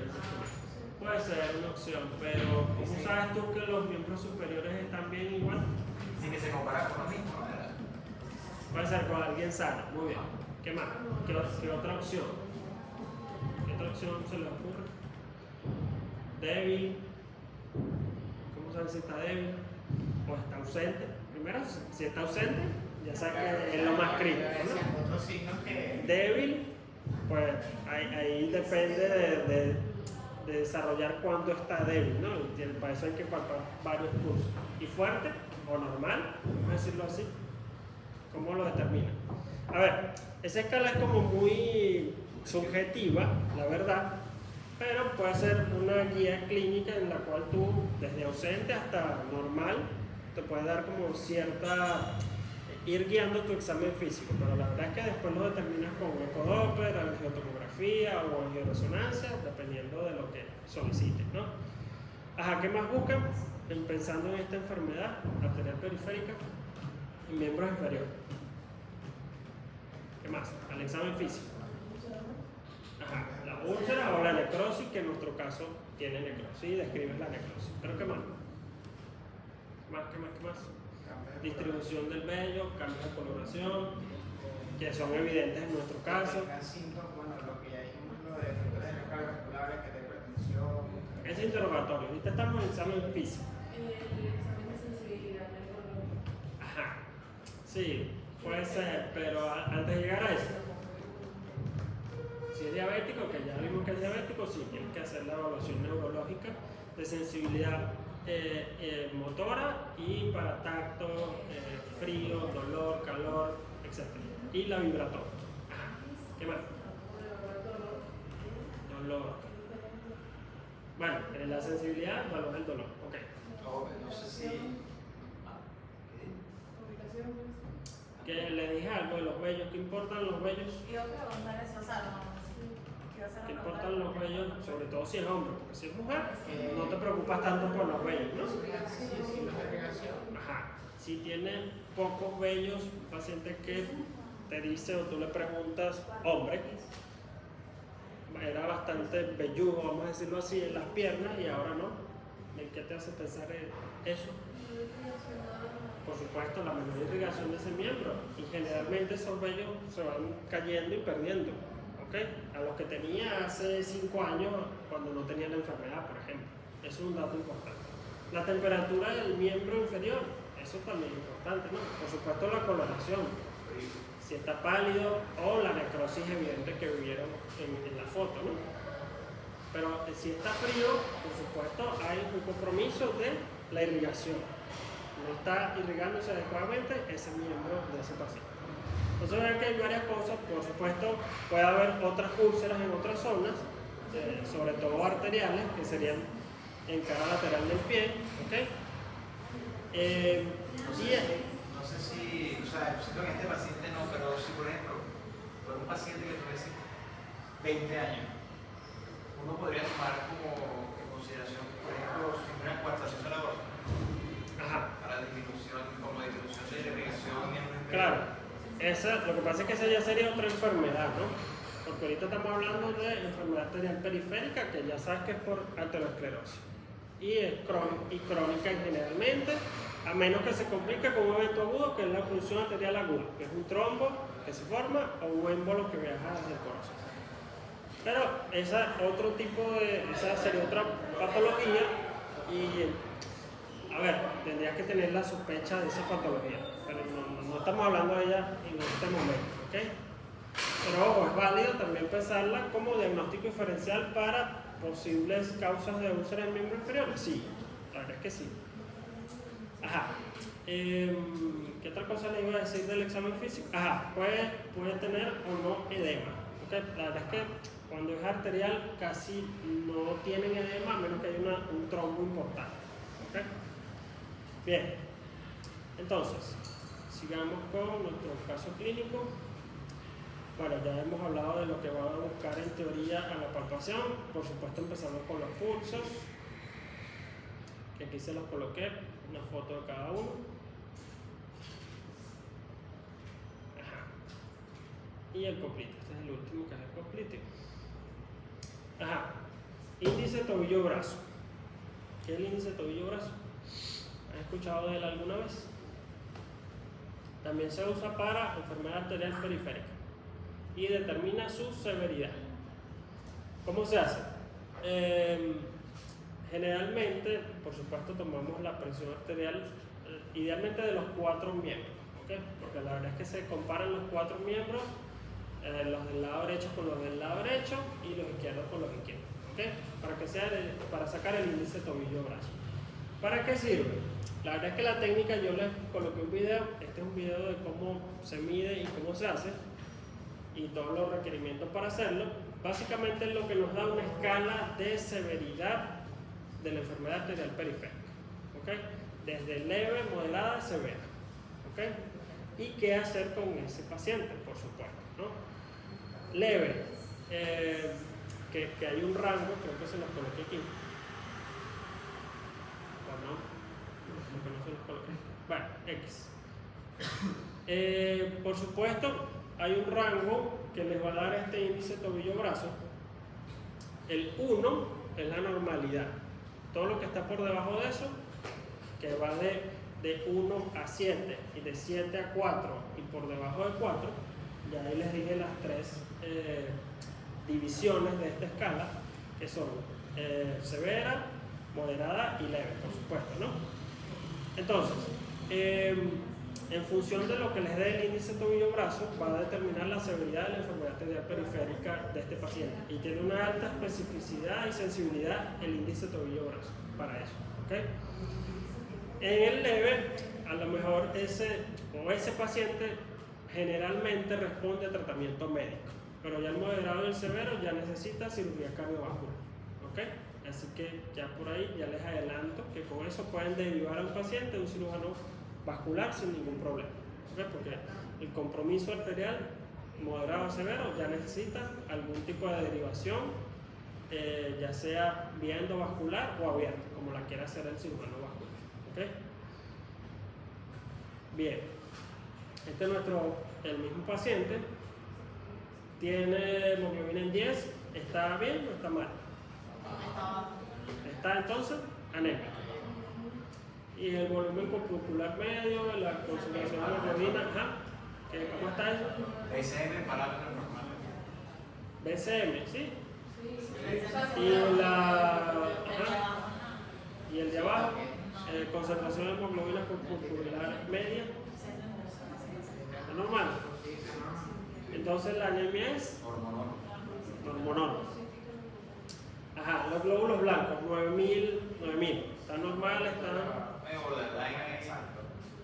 Speaker 1: Puede ser una opción, pero ¿cómo sabes tú que los miembros superiores están bien igual?
Speaker 2: Sí, que se compara con lo mismo, ¿verdad?
Speaker 1: Puede ser con alguien sano, muy bien. ¿Qué más? ¿Qué otra opción? ¿Qué otra opción se le ocurre? Débil. ¿Cómo saben si está débil? ¿O está ausente? Primero, si está ausente, ya sabes que es lo más crítico, ¿no?
Speaker 3: Otros signos que...
Speaker 1: Débil, pues ahí depende de desarrollar cuánto está débil, ¿no? Y para eso hay que palpar varios pulsos. ¿Y fuerte o normal? Vamos a decirlo así. ¿Cómo lo determina? A ver, esa escala es como muy subjetiva, la verdad, pero puede ser una guía clínica en la cual tú, desde ausente hasta normal, te puede dar como cierta, ir guiando tu examen físico, pero la verdad es que después lo determinas con ecodoppler, angiotomografía o angioresonancia, dependiendo de lo que solicites, ¿no? Ajá, ¿qué más buscan? Pensando en esta enfermedad arterial periférica y miembros inferiores. ¿Qué más? Al examen físico. Ajá, la úlcera o la necrosis, que en nuestro caso tiene necrosis y describes la necrosis. ¿Pero qué más? ¿Qué más? Distribución del vello, cambios de coloración, que son evidentes en nuestro caso.
Speaker 3: Bueno, lo que ya dijimos, lo de factores cardiovasculares, que de hipertensión.
Speaker 1: Ese interrogatorio. Ahorita estamos en examen físico.
Speaker 5: el examen de sensibilidad neurológica.
Speaker 1: Ajá. Sí, puede ser, pero antes de llegar a eso, si es diabético, que ya vimos que es diabético, sí, tienes que hacer la evaluación neurológica de sensibilidad motora y para tacto, frío, dolor, calor, etc. Y la vibratoria. Ajá. ¿Qué más? Dolor. Bueno, en la sensibilidad, valor del dolor. Ok.
Speaker 2: No sé si...
Speaker 1: Que le dije algo de los vellos, ¿qué importan los vellos?
Speaker 4: Yo preguntar eso, o sea,
Speaker 1: ¿Qué importan los vellos? Sobre todo si es hombre, porque si es mujer, no te preocupas tanto por los vellos, ¿no?
Speaker 3: Sí, la irrigación.
Speaker 1: Ajá. Si tiene pocos vellos, un paciente que te dice o tú le preguntas, hombre, era bastante velludo, vamos a decirlo así, en las piernas y ahora no. ¿En qué te hace pensar en eso? Por supuesto, la menor irrigación de ese miembro, y generalmente esos vellos se van cayendo y perdiendo, ¿ok? A los que tenía hace 5 años cuando no tenía la enfermedad, por ejemplo. Eso es un dato importante. La temperatura del miembro inferior, eso también es importante, ¿no? Por supuesto, la coloración, si está pálido, o la necrosis evidente que vieron en la foto, ¿no? Pero si está frío, por supuesto, hay un compromiso de la irrigación. No está irrigándose adecuadamente ese miembro de ese paciente. Entonces ven que hay varias cosas, por supuesto puede haber otras úlceras en otras zonas, sobre todo arteriales, que serían en cara lateral del pie, ¿ok?
Speaker 2: No sé si, o sea, siento que este paciente no, pero si por ejemplo, por un paciente que tuviese 20 años, uno podría tomar como en consideración, por ejemplo, si una coartación de la gota.
Speaker 1: Ajá.
Speaker 2: Para disminución, como disminución de la irrigación en el
Speaker 1: Claro, lo que pasa es que esa ya sería otra enfermedad, ¿no? Porque ahorita estamos hablando de enfermedad arterial periférica, que ya sabes que es por aterosclerosis. Y es crónica generalmente, a menos que se complique con un evento agudo, que es la oclusión arterial aguda, que es un trombo que se forma o un émbolo que viaja desde el corazón. Pero esa sería otra patología y, a ver, tendrías que tener la sospecha de esa patología, pero no estamos hablando de ella en este momento, ¿ok? Pero ojo, es válido también pensarla como diagnóstico diferencial para posibles causas de úlcera en miembro inferior. Sí, la verdad es que sí. Ajá. ¿Qué otra cosa le iba a decir del examen físico? Ajá, puede tener o no edema. ¿Okay? La verdad es que cuando es arterial casi no tienen edema a menos que haya un trombo importante. ¿Okay? Bien, entonces, sigamos con nuestro caso clínico. Bueno, ya hemos hablado de lo que van a buscar en teoría a la palpación. Por supuesto, empezamos con los pulsos, que aquí se los coloqué, una foto de cada uno. Ajá. Y el coplito, este es el último, que es el coplito. Ajá. Índice tobillo-brazo. ¿Qué es el índice tobillo-brazo? ¿Has escuchado de él alguna vez? También se usa para enfermedad arterial periférica y determina su severidad. ¿Cómo se hace? Generalmente, por supuesto, tomamos la presión arterial idealmente de los 4 miembros, ¿okay? Porque la verdad es que se comparan los 4 miembros, los del lado derecho con los del lado derecho y los izquierdos con los izquierdos, ¿okay? Para sacar el índice tobillo-brazo. ¿Para qué sirve? La verdad es que la técnica, yo les coloqué un video, este es un video de cómo se mide y cómo se hace y todos los requerimientos para hacerlo. Básicamente es lo que nos da una escala de severidad de la enfermedad arterial periférica, ¿okay? Desde leve, moderada, severa, ¿okay? Y qué hacer con ese paciente, por supuesto, ¿no? Leve, que hay un rango, creo que se los coloqué aquí. No se los coloqué. Bueno, X. Por supuesto, hay un rango que les va a dar este índice tobillo-brazo. El 1 es la normalidad. Todo lo que está por debajo de eso, que va de 1 a 7 y de 7 a 4 y por debajo de 4, ya ahí les dije las 3 divisiones de esta escala, que son severa, moderada y leve, por supuesto, ¿no? Entonces, en función de lo que les dé el índice tobillo-brazo, va a determinar la severidad de la enfermedad arterial periférica de este paciente. Y tiene una alta especificidad y sensibilidad el índice tobillo-brazo para eso, ¿okay? En el leve, a lo mejor ese paciente generalmente responde a tratamiento médico, pero ya el moderado y el severo ya necesita cirugía cardiovascular, ¿ok? Así que ya por ahí ya les adelanto que con eso pueden derivar a un paciente de un cirujano vascular sin ningún problema, ¿okay? Porque el compromiso arterial moderado o severo, ya necesita algún tipo de derivación, ya sea vía endovascular o abierta, como la quiera hacer el cirujano vascular. ¿Okay? Bien, este es el mismo paciente, tiene hemoglobina en 10, ¿está bien o está mal? Está entonces anémico. Y el volumen corpuscular medio, la concentración de hemoglobina, ¿cómo está eso?
Speaker 2: BCM parámetros normales.
Speaker 1: BCM, ¿sí?
Speaker 5: Sí.
Speaker 1: Y el de abajo, concentración de hemoglobina corpuscular media, ¿está normal? Entonces la anemia es hormonal. Ajá, los glóbulos blancos, 9000. ¿Está normal? ¿Está?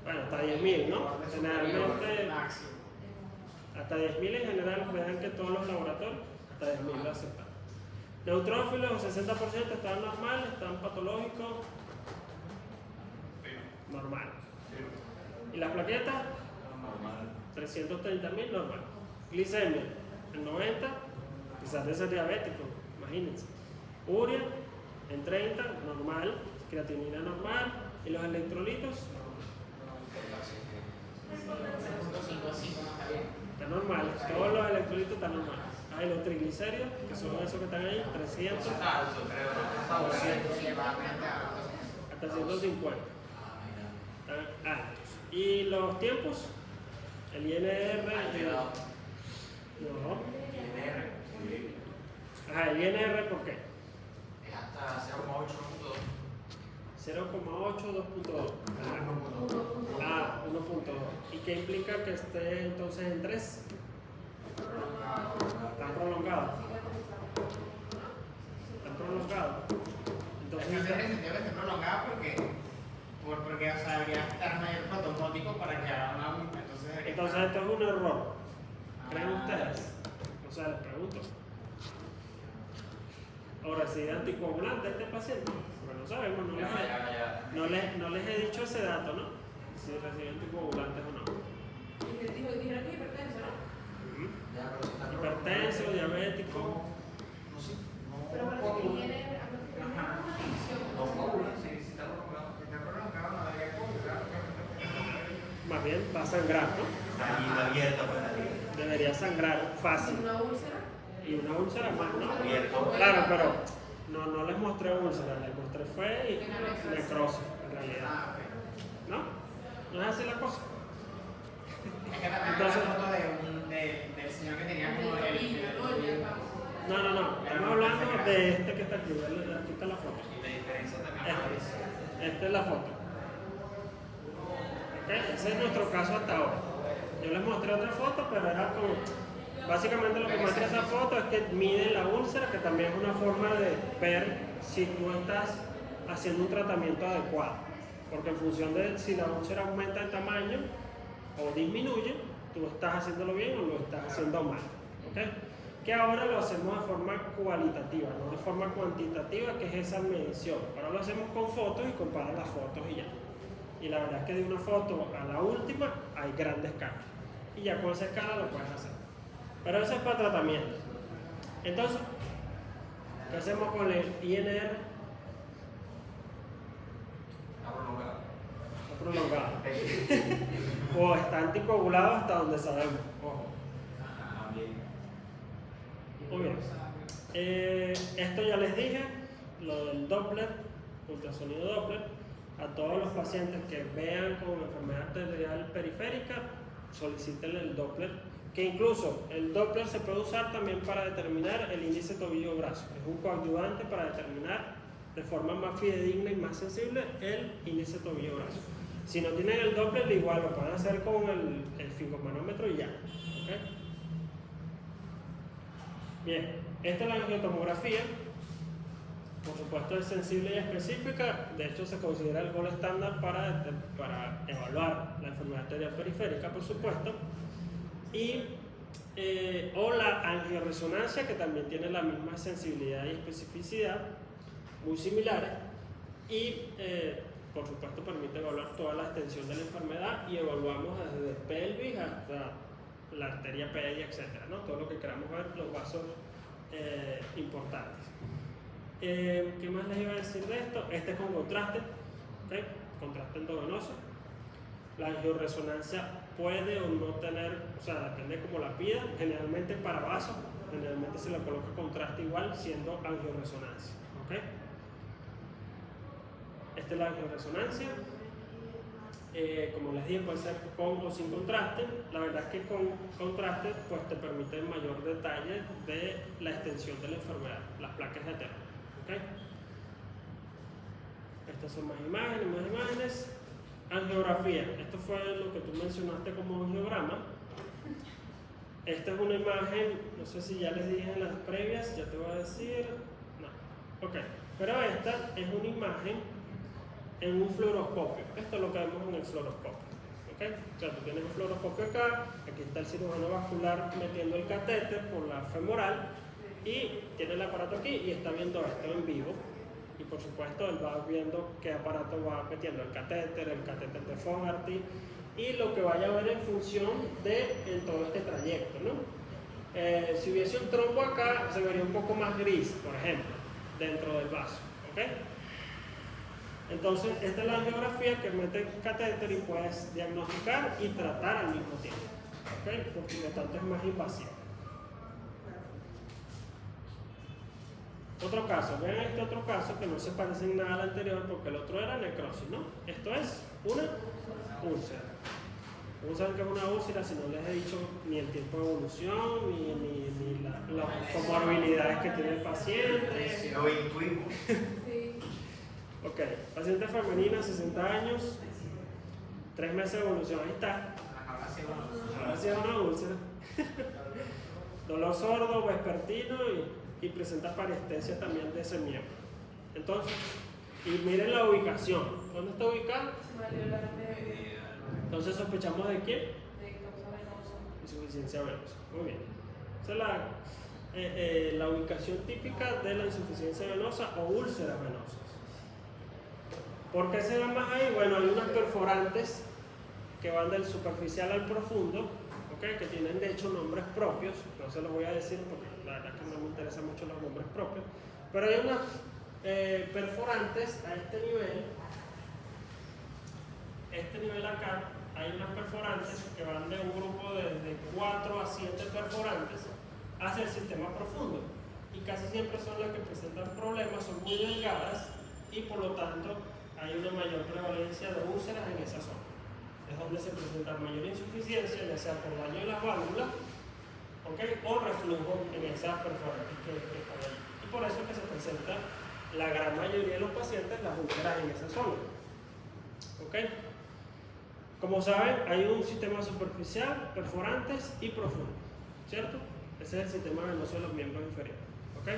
Speaker 1: Bueno, hasta 10.000, ¿no? Generalmente, hasta 10.000 en general, vean que todos los laboratorios, hasta 10.000 lo aceptan. Neutrófilos, 60% están normales, están patológicos, normal. ¿Y las plaquetas? 330.000, normal. Glicemia, en 90, quizás de ser diabético, imagínense. Urea, en 30, normal. Creatinina normal. ¿Y los electrolitos? Están normales. Todos los electrolitos están normales. Hay los triglicéridos, que son esos que están ahí, 300 hasta 150. Están altos. ¿Y los tiempos? El INR. No. Ajá, el INR, ¿por qué?
Speaker 2: Es hasta 0,8.
Speaker 1: 0,8, 2.2. Ah, 1.2. ¿Y qué implica que esté entonces en 3? Están prolongados. Están prolongados.
Speaker 3: Entonces, tiene sentido que esté prolongada porque o sea, debería estar mayor protocótico para que haga una.
Speaker 1: Entonces esto es un error. ¿Creen ustedes? O sea, les pregunto. Ahora, si es anticoagulante este paciente, porque no sabemos, no les he dicho ese dato, ¿no? Si recibe anticoagulantes o no.
Speaker 5: Dijeron que es hipertenso, ¿no?
Speaker 1: Hipertenso, diabético.
Speaker 5: Pero parece que tiene una adicción.
Speaker 1: Más bien va a sangrar, ¿no?
Speaker 2: Abierta para la
Speaker 1: Debería sangrar fácil.
Speaker 5: ¿Una úlcera?
Speaker 1: Y una úlcera más, ¿no?
Speaker 2: Abierto.
Speaker 1: Claro, pero no les mostré úlcera, les mostré fue y necrosis, en realidad. ¿No? ¿No es así la cosa?
Speaker 3: Es que también
Speaker 1: Entonces,
Speaker 3: la foto del señor que tenía como
Speaker 1: No, estamos hablando de este que está aquí, aquí está la foto.
Speaker 2: Y la diferencia también
Speaker 1: Esta es la foto. ¿Okay? Ese es nuestro caso hasta ahora. Yo les mostré otra foto, pero era como... Básicamente lo que muestra esa foto es que miden la úlcera, que también es una forma de ver si tú estás haciendo un tratamiento adecuado. Porque en función de si la úlcera aumenta de tamaño o disminuye, tú estás haciéndolo bien o lo estás haciendo mal. ¿Okay? Que ahora lo hacemos de forma cualitativa, no de forma cuantitativa, que es esa medición. Ahora lo hacemos con fotos y comparas las fotos y ya. Y la verdad es que de una foto a la última hay grandes cambios. Y ya con esa escala lo puedes hacer. Pero eso es para tratamiento. Entonces, ¿qué hacemos con el INR? Está prolongado. O está anticoagulado hasta donde sabemos. Ojo. Muy bien. Esto ya les dije, lo del Doppler, ultrasonido Doppler. A todos los pacientes que vean con enfermedad arterial periférica, soliciten el Doppler. Que incluso el Doppler se puede usar también para determinar el índice tobillo-brazo. Es un coadyuvante para determinar de forma más fidedigna y más sensible el índice tobillo-brazo. Si no tienen el Doppler, igual lo pueden hacer con el figomanómetro y ya. ¿Okay? Bien, esta es la angiotomografía. Por supuesto es sensible y específica. De hecho se considera el gol estándar para evaluar la enfermedad arterial periférica, por supuesto. Y o la angioresonancia, que también tiene la misma sensibilidad y especificidad, muy similares, y por supuesto permite evaluar toda la extensión de la enfermedad, y evaluamos desde pelvis hasta la arteria pedia, etc., ¿no? Todo lo que queramos ver, los vasos importantes. ¿Qué más les iba a decir de esto? Este es con contraste, ¿okay? Contraste endovenoso. La angioresonancia puede o no tener, o sea, depende como la pida. Generalmente para vasos, generalmente se le coloca contraste igual, siendo angioresonancia, ¿okay? Esta es la angioresonancia. Como les dije, puede ser con o sin contraste. La verdad es que con contraste pues te permite mayor detalle de la extensión de la enfermedad, las placas de aterno, ¿okay? Estas son más imágenes. Angiografía, esto fue lo que tú mencionaste como angiograma. Esta es una imagen, no sé si ya les dije en las previas, ya te voy a decir, no, ok, pero esta es una imagen en un fluoroscopio. Esto es lo que vemos en el fluoroscopio, ¿okay? O sea, tú tienes un fluoroscopio acá, aquí está el cirujano vascular metiendo el catéter por la femoral y tiene el aparato aquí y está viendo esto en vivo. Y por supuesto él va viendo qué aparato va metiendo, el catéter de Fogarty y lo que vaya a ver en función de en todo este trayecto, ¿no? Si hubiese un trombo acá, se vería un poco más gris, por ejemplo, dentro del vaso, ¿ok? Entonces, esta es la angiografía que mete el catéter y puedes diagnosticar y tratar al mismo tiempo, ¿ok? Porque lo tanto es más invasivo. Otro caso, vean este otro caso que no se parece en nada al anterior porque el otro era necrosis, ¿no? Esto es una úlcera. ¿Cómo saben que es una úlcera si no les he dicho ni el tiempo de evolución, ni las comorbilidades que tiene el paciente?
Speaker 2: Lo intuimos.
Speaker 5: Sí.
Speaker 1: Ok, paciente femenina, 60 años, 3 meses de evolución, ahí está. Ahora sí es una úlcera. Dolor sordo, vespertino y presenta parestesia también de ese miembro. Entonces, y miren la ubicación. ¿Dónde está ubicado? Entonces sospechamos de quién?
Speaker 5: De causa venosa.
Speaker 1: Insuficiencia venosa. Muy bien. Esa es la ubicación típica de la insuficiencia venosa o úlceras venosas. ¿Por qué se ven más ahí? Bueno, hay unas perforantes que van del superficial al profundo, ¿okay? Que tienen de hecho nombres propios. No se los voy a decir porque la verdad que no me interesan mucho los nombres propios. Pero hay unas perforantes a este nivel acá, hay unas perforantes que van de un grupo de 4 a 7 perforantes hacia el sistema profundo y casi siempre son las que presentan problemas, son muy delgadas y por lo tanto hay una mayor prevalencia de úlceras en esa zona. Es donde se presenta mayor insuficiencia, ya sea por daño de las válvulas, ¿okay? O reflujo en esas perforantes que están ahí. Y por eso es que se presenta la gran mayoría de los pacientes las úlceras en esa zona. ¿Okay? Como saben, hay un sistema superficial, perforantes y profundo, ¿cierto? Ese es el sistema venoso de los miembros inferiores. ¿Okay?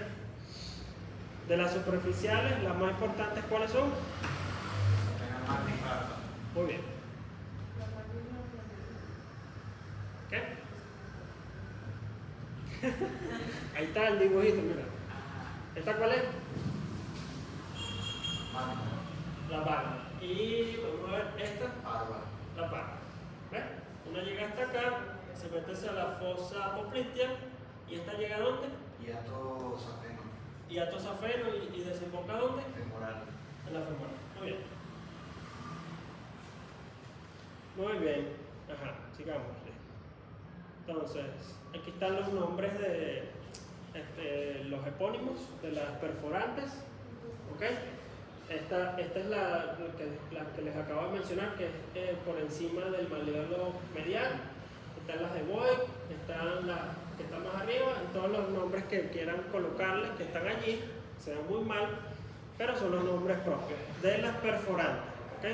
Speaker 1: De las superficiales, las más importantes, ¿cuáles son? Muy bien. ¿Qué? Ahí está el dibujito, mira. ¿Esta cuál es? La barba. Y vamos a ver esta. La barba. ¿Ves? Una llega hasta acá, se mete hacia la fosa poplitea y esta llega a ¿dónde? Y a tosafeno y desemboca ¿a dónde?
Speaker 2: Femoral.
Speaker 1: En la femoral. Muy bien. Muy bien. Ajá, sigamos. Entonces, aquí están los nombres de los epónimos de las perforantes. ¿Ok? Esta es la que les acabo de mencionar, que es por encima del malleolo medial. Están las de Boyd, están las que están más arriba, y todos los nombres que quieran colocarles que están allí, se ven muy mal, pero son los nombres propios de las perforantes. ¿Ok?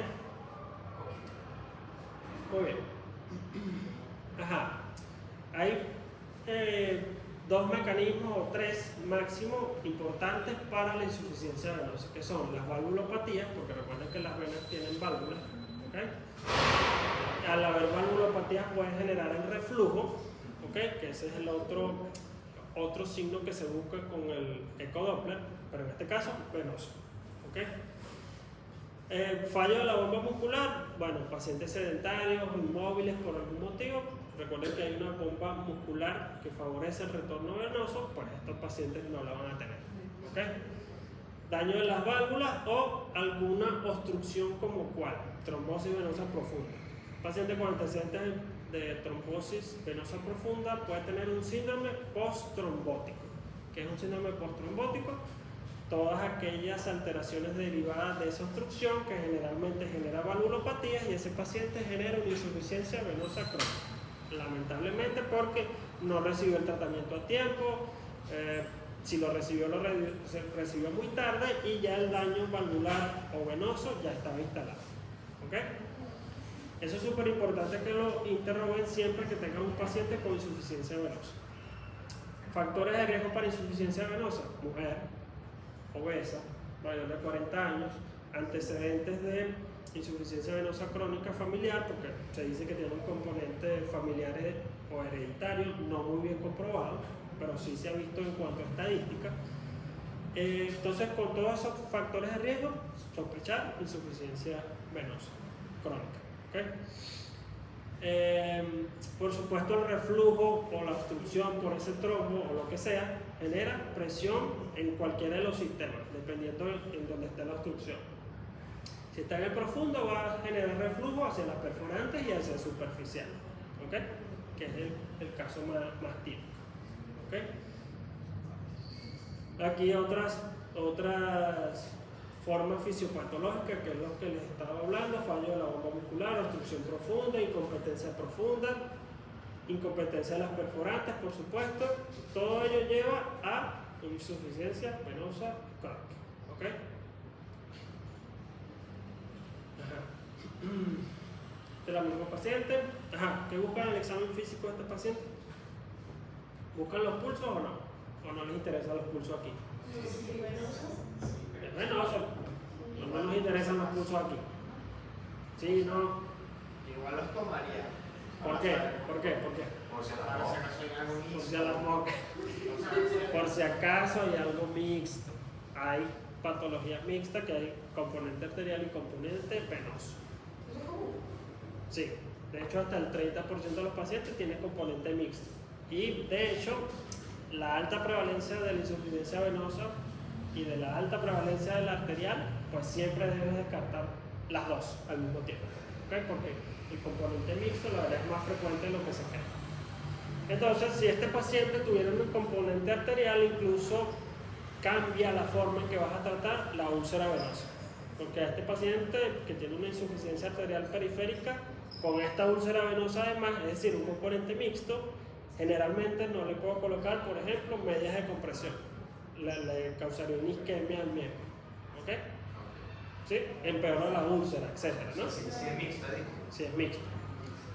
Speaker 1: Muy bien. Ajá. Hay 2 mecanismos o 3 máximo importantes para la insuficiencia venosa, que son las valvulopatías, porque recuerden que las venas tienen válvulas, ¿okay? Al haber valvulopatías pueden generar el reflujo, ¿okay? Que ese es el otro signo que se busca con el ecodoppler, pero en este caso venoso, ¿okay? Fallo de la bomba muscular, bueno, pacientes sedentarios, inmóviles por algún motivo, recuerden que hay una bomba muscular que favorece el retorno venoso, pues estos pacientes no la van a tener. ¿Ok? Daño de las válvulas o alguna obstrucción como cuál, trombosis venosa profunda. Un paciente con antecedentes de trombosis venosa profunda puede tener un síndrome post-trombótico. ¿Qué es un síndrome post-trombótico? Todas aquellas alteraciones derivadas de esa obstrucción que generalmente genera valvulopatías y ese paciente genera una insuficiencia venosa crónica. Lamentablemente porque no recibió el tratamiento a tiempo, si lo recibió recibió muy tarde y ya el daño valvular o venoso ya estaba instalado. ¿Ok? Eso es súper importante que lo interroguen siempre que tengan un paciente con insuficiencia venosa. Factores de riesgo para insuficiencia venosa: mujer, obesa, mayor de 40 años, antecedentes de insuficiencia venosa crónica familiar, porque se dice que tiene un componente familiar o hereditario no muy bien comprobado, pero sí se ha visto en cuanto a estadística. Entonces, con todos esos factores de riesgo, sospechar insuficiencia venosa crónica. ¿Okay? Por supuesto, el reflujo o la obstrucción por ese trombo o lo que sea genera presión en cualquiera de los sistemas, dependiendo en donde esté la obstrucción. Si está en el profundo, va a generar reflujo hacia las perforantes y hacia el superficial, ¿okay? Que es el caso más típico. ¿Okay? Aquí otras formas fisiopatológicas, que es lo que les estaba hablando: fallo de la bomba muscular, obstrucción profunda, incompetencia profunda, incompetencia de las perforantes, por supuesto. Todo ello lleva a insuficiencia venosa crónica. ¿Ok? Ajá. De la misma paciente. Ajá. ¿Qué buscan en el examen físico de este paciente? ¿Buscan los pulsos o no? ¿O no les interesan los pulsos aquí? Es venoso. No nos interesan los pulsos aquí. Sí, no.
Speaker 3: Igual los tomaría.
Speaker 1: ¿Por qué? ¿Por qué? ¿Por qué?
Speaker 2: Por si
Speaker 3: Para
Speaker 2: acaso.
Speaker 3: si acaso hay algo
Speaker 1: Por
Speaker 3: mixto.
Speaker 1: si a las moscas. Por si acaso hay algo mixto. Hay patologías mixtas que hay componente arterial y componente venoso. Sí, de hecho hasta el 30% de los pacientes tiene componente mixto. Y de hecho, la alta prevalencia de la insuficiencia venosa y de la alta prevalencia de la arterial, pues siempre debes descartar las dos al mismo tiempo. ¿Okay? Porque el componente mixto, la verdad, es más frecuente de lo que se cree. Entonces, si este paciente tuviera un componente arterial, incluso cambia la forma en que vas a tratar la úlcera venosa. Porque a este paciente que tiene una insuficiencia arterial periférica, con esta úlcera venosa además, es decir, un componente mixto, generalmente no le puedo colocar, por ejemplo, medias de compresión. Le causaría una isquemia al miembro. ¿Ok? ¿Sí? Empeora la úlcera, etcétera, ¿no?
Speaker 2: Sí, es mixta, digo.
Speaker 1: Si es mixto.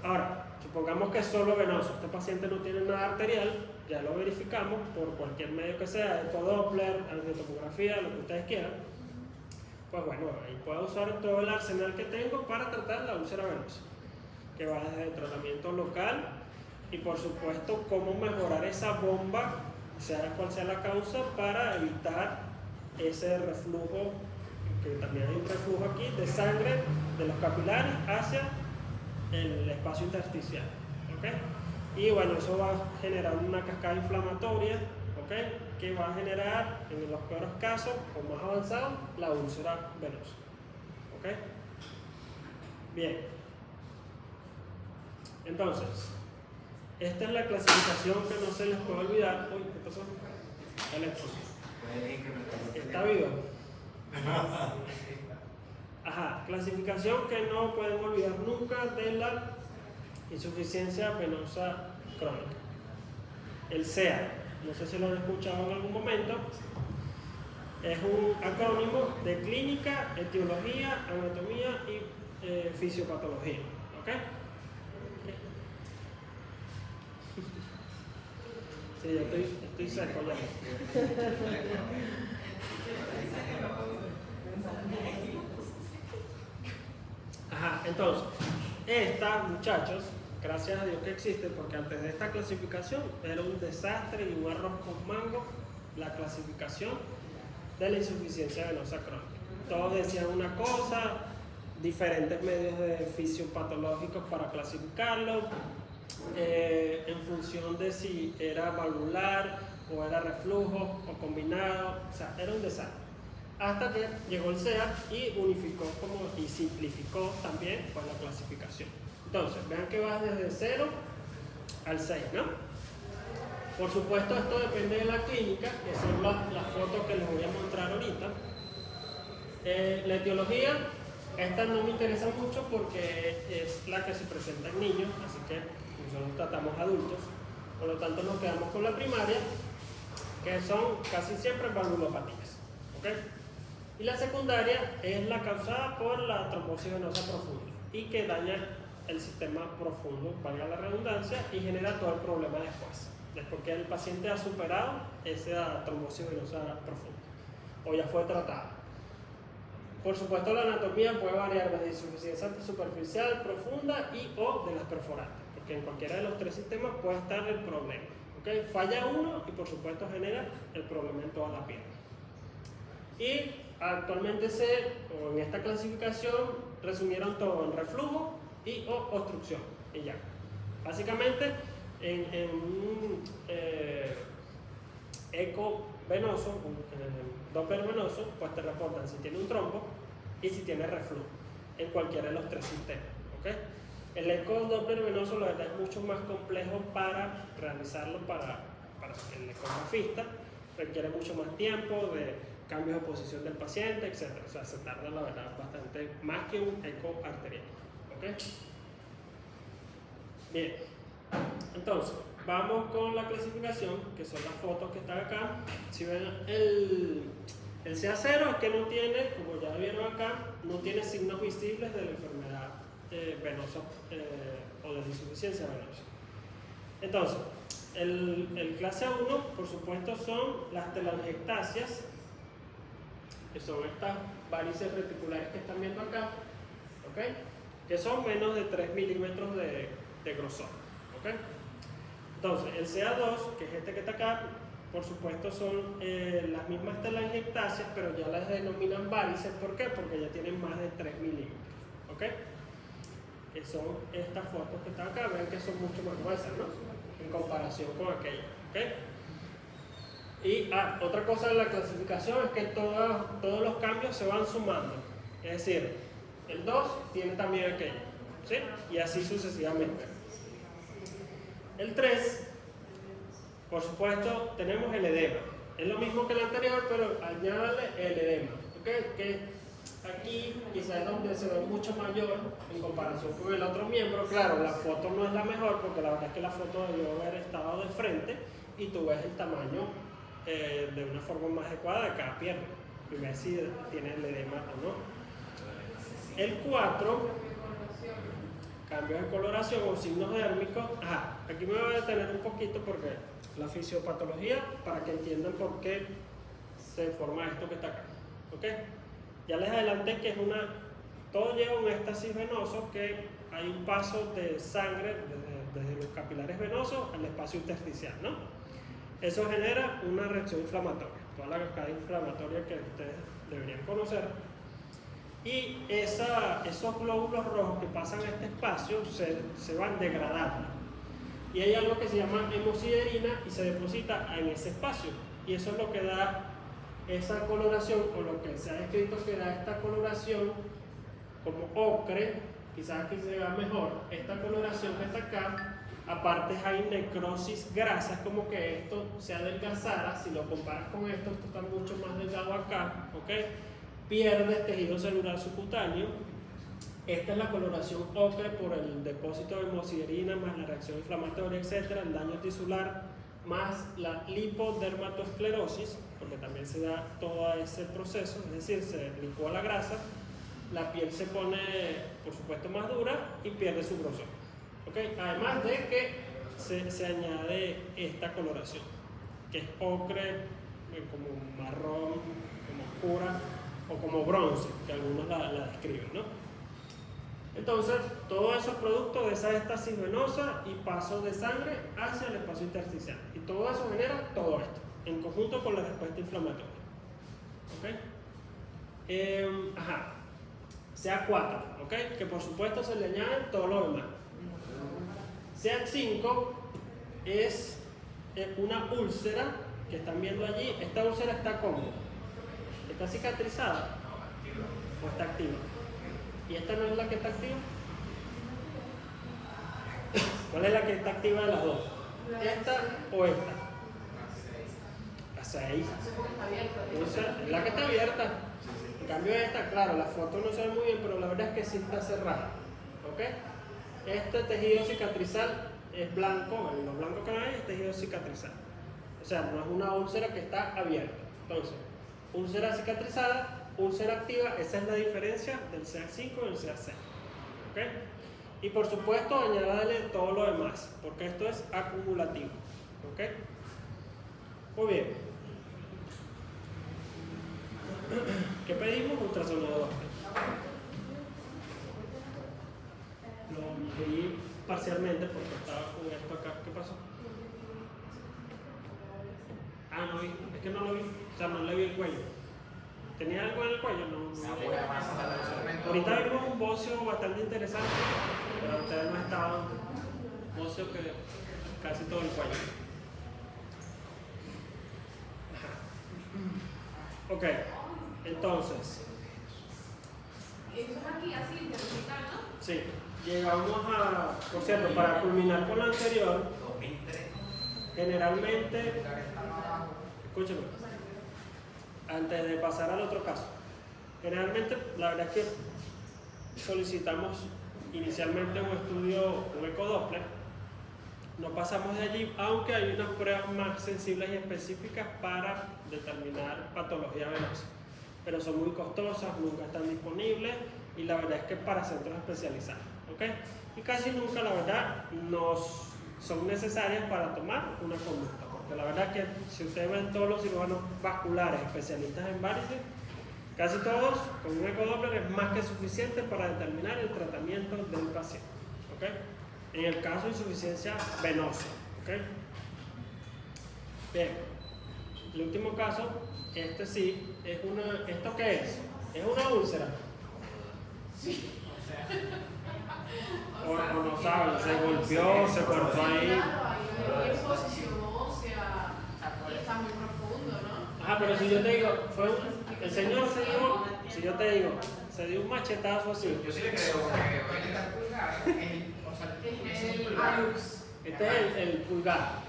Speaker 1: Ahora, supongamos que es solo venoso. Este paciente no tiene nada arterial, ya lo verificamos por cualquier medio que sea, ecodoppler, angiotomografía, lo que ustedes quieran. Pues bueno, ahí puedo usar todo el arsenal que tengo para tratar la úlcera venosa, que va desde el tratamiento local y por supuesto cómo mejorar esa bomba, sea cual sea la causa, para evitar ese reflujo, que también hay un reflujo aquí, de sangre de los capilares hacia el espacio intersticial. ¿Okay? Y bueno, eso va a generar una cascada inflamatoria, ¿okay? Que va a generar, en los peores casos o más avanzados, la úlcera venosa. ¿Okay? Bien. Entonces, esta es la clasificación que no se les puede olvidar. Uy, ¿qué pasó? Teléfono. ¿Está vivo? Ajá, clasificación que no pueden olvidar nunca de la insuficiencia venosa crónica. El SEA, no sé si lo han escuchado en algún momento, es un acrónimo de clínica, etiología, anatomía y fisiopatología. ¿Ok? Sí, yo estoy seco ya. Ajá, entonces, esta, muchachos, gracias a Dios que existe, porque antes de esta clasificación era un desastre y un arroz con mango la clasificación de la insuficiencia venosa crónica. Todos decían una cosa, diferentes medios de fisiopatológicos para clasificarlo, en función de si era valvular o era reflujo o combinado, o sea, era un desastre. Hasta que llegó el SEA y unificó y simplificó también pues, la clasificación. Entonces, vean que va desde 0 al 6, ¿no? Por supuesto, esto depende de la clínica, que son las fotos que les voy a mostrar ahorita. La etiología, esta no me interesa mucho porque es la que se presenta en niños, así que nosotros tratamos adultos, por lo tanto nos quedamos con la primaria, que son casi siempre valvulopatías, ¿ok? Y la secundaria es la causada por la trombosis venosa profunda y que daña el sistema profundo, valga la redundancia, y genera todo el problema después que el paciente ha superado esa trombosis venosa profunda o ya fue tratada. Por supuesto, la anatomía puede variar desde insuficiencia superficial, profunda y o de las perforantes, porque en cualquiera de los tres sistemas puede estar el problema. ¿Okay? Falla uno y por supuesto genera el problema en toda la pierna. Y actualmente en esta clasificación resumieron todo en reflujo y o obstrucción y ya. Básicamente en un eco venoso, un Doppler venoso, pues te reportan si tiene un trombo y si tiene reflujo en cualquiera de los tres sistemas. ¿Okay? El eco Doppler venoso la verdad es mucho más complejo para realizarlo para el ecografista, requiere mucho más tiempo de cambios de posición del paciente, etc. O sea, se tarda la verdad bastante más que un eco arterial. ¿Okay? Bien, entonces vamos con la clasificación, que son las fotos que están acá. Si ven el CA0 es que no tiene, como ya vieron acá, no tiene signos visibles de la enfermedad venosa o de insuficiencia venosa. Entonces, el clase 1, por supuesto, son las telangiectasias, que son estas varices reticulares que están viendo acá, ¿okay? Que son menos de 3 milímetros de grosor. ¿Okay? Entonces, el CA2, que es este que está acá, por supuesto son las mismas telangiectasias, pero ya las denominan varices. ¿Por qué? Porque ya tienen más de 3 milímetros. ¿Okay? Que son estas fotos que están acá, ven que son mucho más gruesas, ¿no? En comparación con aquella. ¿Okay? Y otra cosa de la clasificación es que todos los cambios se van sumando. Es decir, el 2 tiene también aquello, ¿sí? Y así sucesivamente. El 3, por supuesto, tenemos el edema. Es lo mismo que el anterior, pero añádale el edema. ¿Okay? Que aquí quizás es donde se ve mucho mayor en comparación con el otro miembro. Claro, la foto no es la mejor porque la verdad es que la foto debió haber estado de frente y tú ves el tamaño de una forma más adecuada de cada pierna y ves si tiene el edema o no. El 4, cambios de coloración o signos dérmicos. Aquí me voy a detener un poquito porque la fisiopatología, para que entiendan por qué se forma esto que está acá. ¿Okay? Ya les adelanté que todo lleva un éxtasis venoso, que hay un paso de sangre desde los capilares venosos al espacio intersticial, ¿no? Eso genera una reacción inflamatoria, toda la cascada inflamatoria que ustedes deberían conocer. Y esos glóbulos rojos que pasan a este espacio se van degradando. Y hay algo que se llama hemosiderina y se deposita en ese espacio. Y eso es lo que da esa coloración, o lo que se ha descrito que da esta coloración como ocre. Quizás aquí se vea mejor. Esta coloración que está acá, aparte hay necrosis grasa, es como que esto se adelgazara. Si lo comparas con esto está mucho más delgado acá, ¿ok? Pierdes tejido celular subcutáneo. Esta es la coloración ocre por el depósito de hemosiderina, más la reacción inflamatoria, etcétera, el daño tisular, más la lipodermatoesclerosis, porque también se da todo ese proceso, es decir, se licúa la grasa, la piel se pone, por supuesto, más dura y pierde su grosor. ¿Okay? Además de que se añade esta coloración, que es ocre, como marrón, como oscura, o como bronce, que algunos la describen, ¿no? Entonces, todo eso es producto de esa éxtasis venosa y paso de sangre hacia el espacio intersticial. Y todo eso genera todo esto, en conjunto con la respuesta inflamatoria. ¿Ok? CA4, ¿ok? Que por supuesto se le añade todo lo demás. CEAC5 es una úlcera que están viendo allí. Esta úlcera está ¿cómo? ¿Está cicatrizada o está activa? ¿Y esta no es la que está activa? ¿Cuál es la que está activa de las dos? ¿Esta o esta? La 6. Es la que está abierta. En cambio esta, claro, la foto no se ve muy bien, pero la verdad es que sí está cerrada. ¿Ok? Este tejido cicatrizal es blanco, lo blanco que hay es tejido cicatrizal. O sea, no es una úlcera que está abierta. Entonces, úlcera cicatrizada, úlcera activa, esa es la diferencia del CEAC5 y el CEAC6. ¿Ok? Y por supuesto, añadirle todo lo demás, porque esto es acumulativo. ¿Ok? Muy bien. ¿Qué pedimos? Ultrasonido. Lo vi parcialmente porque estaba con esto acá. ¿Qué pasó? Ah, no vi. Es que no lo vi. O sea, no le vi el cuello. ¿Tenía algo en el cuello? No. Ahorita vimos un bocio bastante interesante, pero ustedes no estaban. Bocio que casi todo el cuello. Ajá. Ok. Entonces.
Speaker 5: Eso es aquí, así, interdigital, ¿no?
Speaker 1: Sí. Llegamos a. Por cierto, para culminar con lo anterior,
Speaker 2: 2003.
Speaker 1: generalmente. Escúchame. Antes de pasar al otro caso. Generalmente, la verdad es que solicitamos inicialmente un estudio, un ecodoppler. No pasamos de allí, aunque hay unas pruebas más sensibles y específicas para determinar patología venosa. Pero son muy costosas, nunca están disponibles y la verdad es que para centros especializados. ¿Ok? Y casi nunca, la verdad, nos son necesarias para tomar una conducta. Porque la verdad que si ustedes ven todos los cirujanos vasculares especialistas en varices, casi todos con un ecodoppler es más que suficiente para determinar el tratamiento del paciente. ¿Ok? En el caso de insuficiencia venosa. ¿Ok? Bien, el último caso, este sí, es una. ¿Esto qué es? ¿Es una úlcera?
Speaker 3: Sí, o sea.
Speaker 1: O no saben, se golpeó, se cortó ahí.
Speaker 5: Claro, hay exposición ósea y está muy profundo, ¿no?
Speaker 1: Ajá, pero si yo te digo, el señor se dio, si yo te digo, se dio un machetazo así.
Speaker 2: Yo sí le creo que
Speaker 5: Es el alux.
Speaker 1: Este es el pulgar.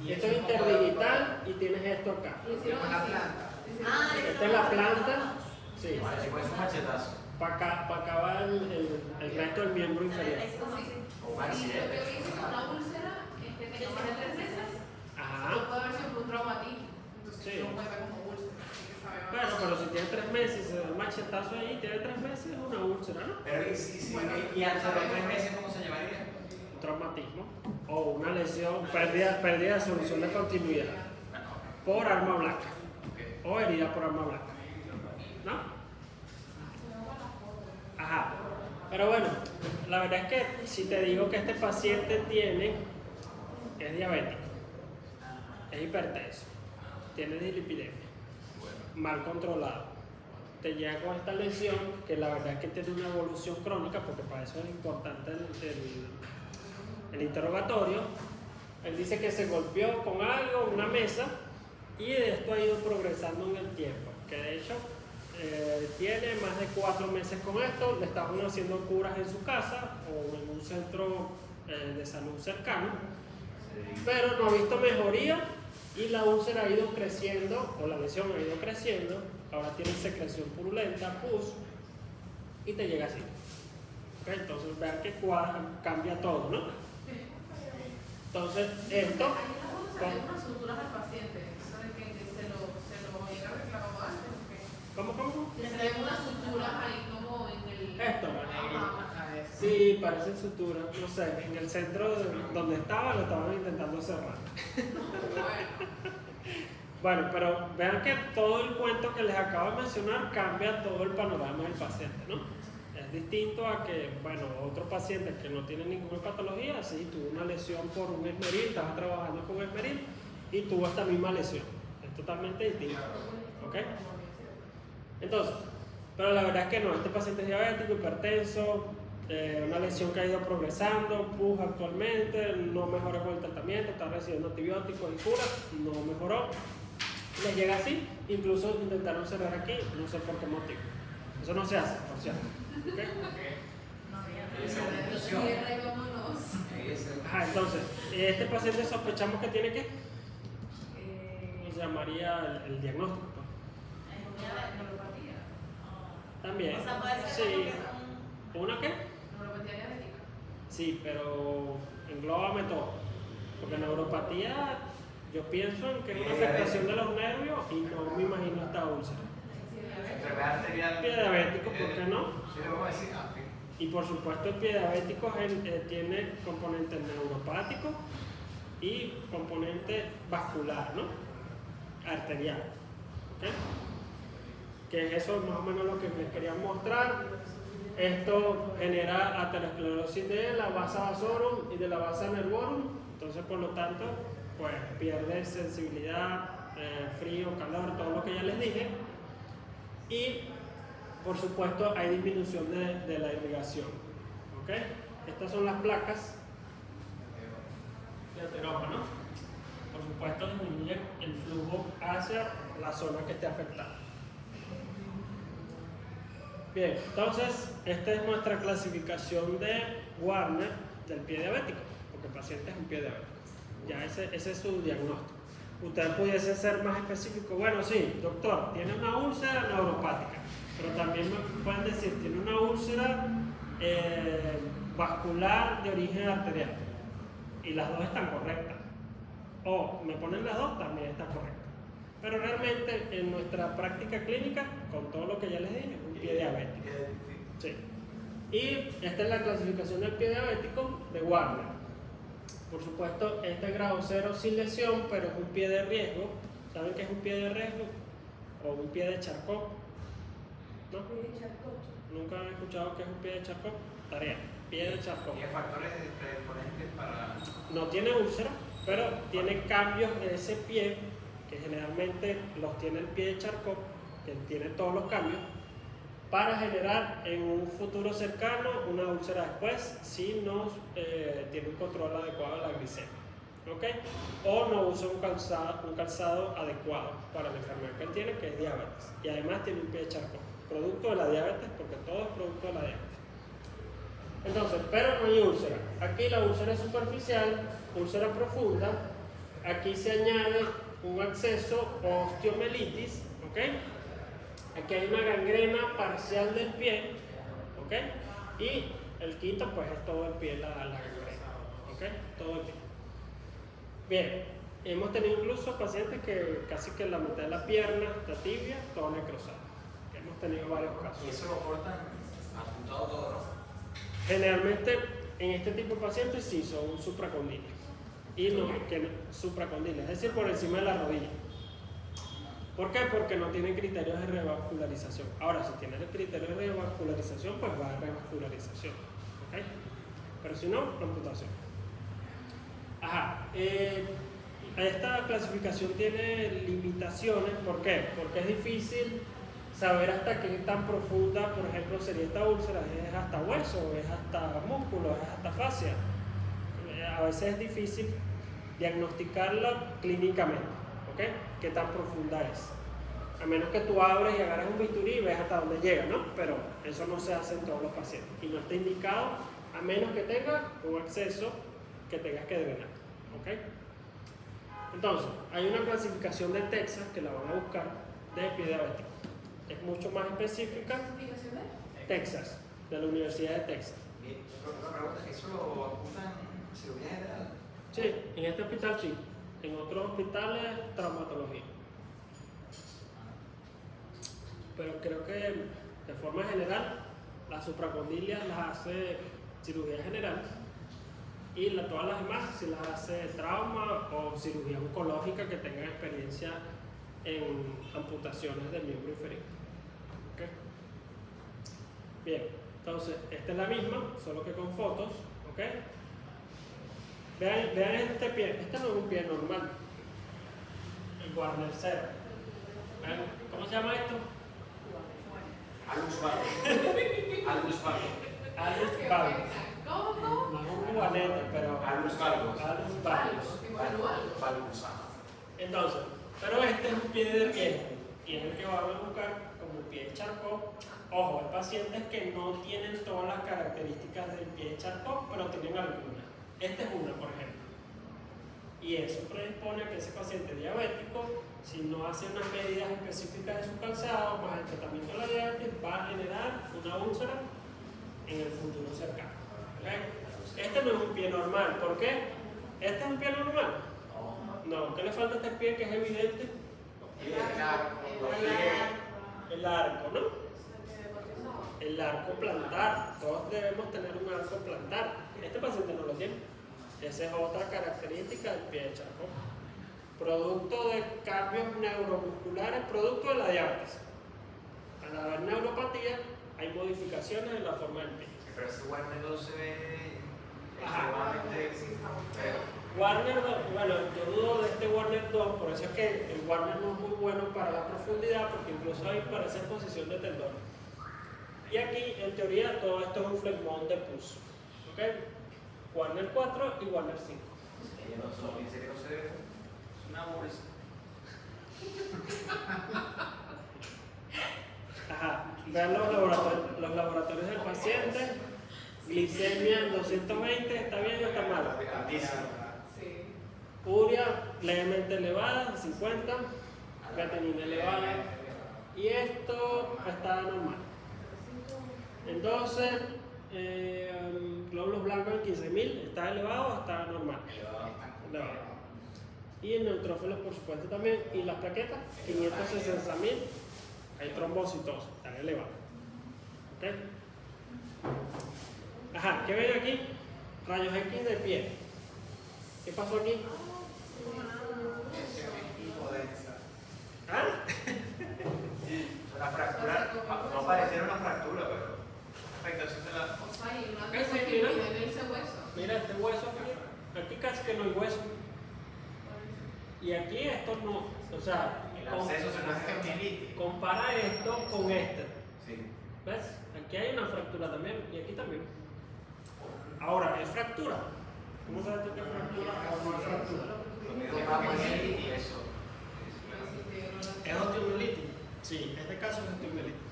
Speaker 3: Y
Speaker 1: Esto es interdigital y tienes esto acá.
Speaker 5: Y hicieron
Speaker 3: la
Speaker 5: así.
Speaker 3: planta.
Speaker 4: Ah,
Speaker 1: Esta es la planta. Sí.
Speaker 2: Vale, si fuese un machetazo.
Speaker 1: Para acá va el resto del miembro inferior.
Speaker 4: Es como así.
Speaker 2: O un
Speaker 5: Sí,
Speaker 2: accidente.
Speaker 5: yo vi que una úlcera que tiene 3 meses.
Speaker 1: Ajá.
Speaker 5: No puede haber sido por un traumatismo. Entonces
Speaker 1: Sí.
Speaker 5: no puede ver como úlcera. Hay que saber.
Speaker 1: Bueno, pero si tiene 3 meses, se da un machetazo ahí, tiene 3 meses, es una úlcera, ¿no?
Speaker 2: Pero y antes de los 3 meses, ¿cómo se llamaría?
Speaker 1: Un traumatismo o una lesión, pérdida de solución de continuidad por arma blanca o herida por arma blanca, ¿no? Ajá. Pero bueno, la verdad es que si te digo que este paciente es diabético, es hipertenso, tiene dislipidemia, mal controlado, te llega con esta lesión que la verdad es que tiene una evolución crónica, porque para eso es importante el interrogatorio. Él dice que se golpeó con algo, una mesa, y esto ha ido progresando en el tiempo, que de hecho tiene más de 4 meses con esto, le estaban haciendo curas en su casa o en un centro de salud cercano, pero no ha visto mejoría y la úlcera ha ido creciendo, o la lesión ha ido creciendo, ahora tiene secreción purulenta, pus, y te llega así. ¿Okay? Entonces vean que cambia todo, ¿no? Entonces esto...
Speaker 5: Hay unas suturas al paciente. Eso de que se lo llega reclamado antes.
Speaker 1: ¿Cómo?
Speaker 5: Que se ven unas suturas ahí como en el.
Speaker 1: Esto.
Speaker 5: Ajá.
Speaker 1: Sí, parece sutura, no sé, en el centro donde estaba lo estaban intentando cerrar. Bueno, pero vean que todo el cuento que les acabo de mencionar cambia todo el panorama del paciente, ¿no? Es distinto a que, bueno, otro paciente que no tiene ninguna patología, sí, tuvo una lesión por un esmeril, estaba trabajando con esmeril y tuvo esta misma lesión. Es totalmente distinto, ¿ok? Entonces, pero la verdad es que no, este paciente es diabético, hipertenso, una lesión que ha ido progresando, PUJ actualmente, no mejoró con el tratamiento, está recibiendo antibióticos y curas, no mejoró. Les llega así, incluso intentaron cerrar aquí, no sé por qué motivo. Eso no se hace, por cierto. ¿Okay?
Speaker 5: Cierra y vámonos.
Speaker 1: Ajá, entonces, este paciente sospechamos que tiene ¿qué? ¿Cómo se llamaría el diagnóstico? Pues.
Speaker 5: Neuropatía.
Speaker 1: También.
Speaker 4: O sea, puede ser
Speaker 1: Sí. ¿Una qué?
Speaker 5: Neuropatía diabética.
Speaker 1: Sí, pero englóbame todo. Porque neuropatía, yo pienso en que es una afectación de los nervios y no me imagino esta úlcera.
Speaker 2: Enfermedad arterial.
Speaker 1: Pie diabético, ¿por qué no?
Speaker 2: Sí, le vamos a decir, fin.
Speaker 1: Y por supuesto el pie diabético tiene componente neuropático y componente vascular, ¿no? Arterial. ¿Ok? Que es eso más o menos lo que les quería mostrar. Esto genera aterosclerosis de la vasa vasorum y de la vasa nervorum. Entonces, por lo tanto, pues pierde sensibilidad, frío, calor, todo lo que ya les dije. Y por supuesto hay disminución de la irrigación. ¿Ok? Estas son las placas de ateroma, ¿no? Por supuesto disminuyen el flujo hacia la zona que esté afectada. Bien, entonces esta es nuestra clasificación de Warner del pie diabético, porque el paciente es un pie diabético. Ya ese es su diagnóstico. Usted pudiese ser más específico. Bueno, sí, doctor, tiene una úlcera neuropática, pero también me pueden decir, tiene una úlcera vascular de origen arterial. Y las dos están correctas. O me ponen las dos, también está correcta. Pero realmente en nuestra práctica clínica, con todo lo que ya les dije, es un pie diabético. Sí. Y esta es la clasificación del pie diabético de Warner. Por supuesto, este es grado 0 sin lesión, pero es un pie de riesgo. ¿Saben qué es un pie de riesgo? O un pie de Charcot. ¿No? ¿Nunca han escuchado qué es un pie de Charcot? Tarea, pie de Charcot.
Speaker 2: ¿Y hay factores predisponentes para...?
Speaker 1: No tiene úlcera, pero tiene cambios en ese pie, que generalmente los tiene el pie de Charcot, que tiene todos los cambios, para generar en un futuro cercano una úlcera después si no tiene un control adecuado de la glicemia. ¿Ok? O no usa un calzado adecuado para la enfermedad que él tiene, que es diabetes. Y además tiene un pie de Charcot, producto de la diabetes, porque todo es producto de la diabetes. Entonces, pero no hay úlcera. Aquí la úlcera es superficial, úlcera profunda. Aquí se añade un acceso o osteomelitis, ¿ok? Aquí hay una gangrena parcial del pie, ¿ok? Y el quinto, pues es todo el pie, la gangrena, ¿ok? Todo el pie. Bien, hemos tenido incluso pacientes que casi que la mitad de la pierna, la tibia, todo necrosado. Hemos tenido varios casos.
Speaker 2: Y eso lo cortan apuntado todo, ¿no?
Speaker 1: Generalmente en este tipo de pacientes sí son supracondiles. Y no, que supracondiles, es decir, por encima de la rodilla. ¿Por qué? Porque no tienen criterios de revascularización. Ahora, si tienen el criterio de revascularización, pues va a revascularización. ¿Ok? Pero si no, amputación. Ajá. Esta clasificación tiene limitaciones. ¿Por qué? Porque es difícil saber hasta qué tan profunda, por ejemplo, sería esta úlcera. ¿Es hasta hueso? ¿Es hasta músculo? ¿Es hasta fascia? A veces es difícil diagnosticarla clínicamente. ¿Ok? ¿Qué tan profunda es? A menos que tú abres y agarres un bisturí y ves hasta dónde llega, ¿no? Pero eso no se hace en todos los pacientes. Y no está indicado a menos que tenga un acceso que tengas que drenar. ¿Ok? Entonces, hay una clasificación de Texas que la van a buscar de pie diabético. Es mucho más específica.
Speaker 5: ¿Clasificación de?
Speaker 1: Texas, de la Universidad de Texas.
Speaker 2: Y una pregunta, ¿eso lo apuntan en cirugía general?
Speaker 1: Sí, en este hospital sí. En otros hospitales, traumatología. Pero creo que de forma general, las supracondilias las hace cirugía general y todas las demás si las hace trauma o cirugía oncológica que tengan experiencia en amputaciones del miembro inferior. ¿Okay? Bien, entonces esta es la misma, solo que con fotos. ¿Ok? Vean este pie, este no es un pie normal, el Warner 0. ¿Cómo se llama esto?
Speaker 2: Alus vago. Alus vago.
Speaker 1: Alus
Speaker 5: Que
Speaker 1: valgus.
Speaker 5: vengan. ¿Cómo?
Speaker 1: No es un juanete, pero
Speaker 2: Alus valgus.
Speaker 1: Alus valgus.
Speaker 5: Tipo anual.
Speaker 2: Valgusano.
Speaker 1: Entonces, pero este es un pie de riesgo y es el que vamos a buscar como pie de Charcot. Ojo, hay pacientes que no tienen todas las características del pie de Charcot, pero tienen algunas. Esta es una, por ejemplo. Y eso predispone a que ese paciente diabético, si no hace unas medidas específicas de su calzado, más el tratamiento de la diabetes, va a generar una úlcera en el futuro cercano. ¿Ok? Este no es un pie normal. ¿Por qué? ¿Este es un pie normal? No. ¿Qué le falta a este pie que es evidente? El arco, ¿no? El arco plantar. Todos debemos tener un arco plantar. Este paciente no lo tiene. Esa es otra característica del pie de Charcot. Producto de cambios neuromusculares, producto de la diabetes. Al haber neuropatía, hay modificaciones en la forma del pie.
Speaker 2: Pero ese Warner 2 se ve
Speaker 1: Ajá.
Speaker 2: extremadamente feo.
Speaker 1: Warner 2, bueno, yo dudo de este Warner 2, por eso es que el Warner no es muy bueno para la profundidad, porque incluso ahí parece en posición de tendón. Y aquí, en teoría, todo esto es un flegmón de pus. ¿Ok? Warner 4 y Warner 5.
Speaker 2: Ella no solo piensa que no se ve, es una bolsa.
Speaker 1: Ajá, vean los laboratorios del paciente. Glicemia en 220, ¿está bien o está mal?
Speaker 2: Altísimo.
Speaker 5: Sí.
Speaker 1: Urea levemente elevada, 50. Creatinina elevada. Y esto está normal. Entonces, glóbulos blancos en 15.000, ¿está elevado o está normal? Elevado. Y el neutrófilos, por supuesto, también. Y las plaquetas, 560.000, hay trombocitosis, están elevadas. ¿Ok? Ajá, ¿qué ven aquí? Rayos X de pie. ¿Qué pasó aquí? ¿Ah?
Speaker 2: Una fractura, no pareciera una fractura, pero afectación de la.
Speaker 5: O sea, hay una
Speaker 1: ¿Qué
Speaker 5: cosa
Speaker 1: se
Speaker 5: que
Speaker 1: mira?
Speaker 5: divide en ese hueso.
Speaker 1: Mira este hueso aquí casi que no hay hueso. Y aquí esto no, o sea,
Speaker 2: El absceso se muestra.
Speaker 1: compara esto con este.
Speaker 2: Sí.
Speaker 1: ¿Ves? Aquí hay una fractura también y aquí también. Ahora, ¿es fractura? ¿Cómo sabes tú que es fractura o no es fractura?
Speaker 2: Lo mismo va a poner y eso.
Speaker 1: ¿Es osteomielitis? Sí, en este caso es osteomielitis.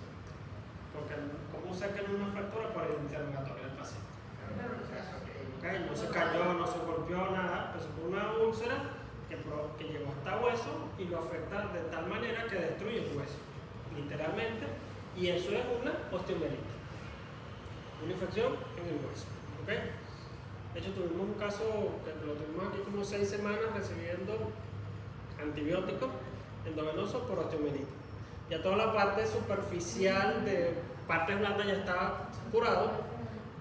Speaker 1: Porque ¿cómo sé que no es una fractura? Por el interrogatorio del paciente. ¿Okay? No se cayó, no se golpeó, nada, pues fue una úlcera que llegó hasta hueso y lo afecta de tal manera que destruye el hueso, literalmente, y eso es una osteomielitis, una infección en el hueso. ¿Okay? De hecho, tuvimos un caso que lo tuvimos aquí como 6 semanas recibiendo antibióticos endovenosos por osteomielitis. Ya toda la parte superficial de partes blandas ya estaba curado,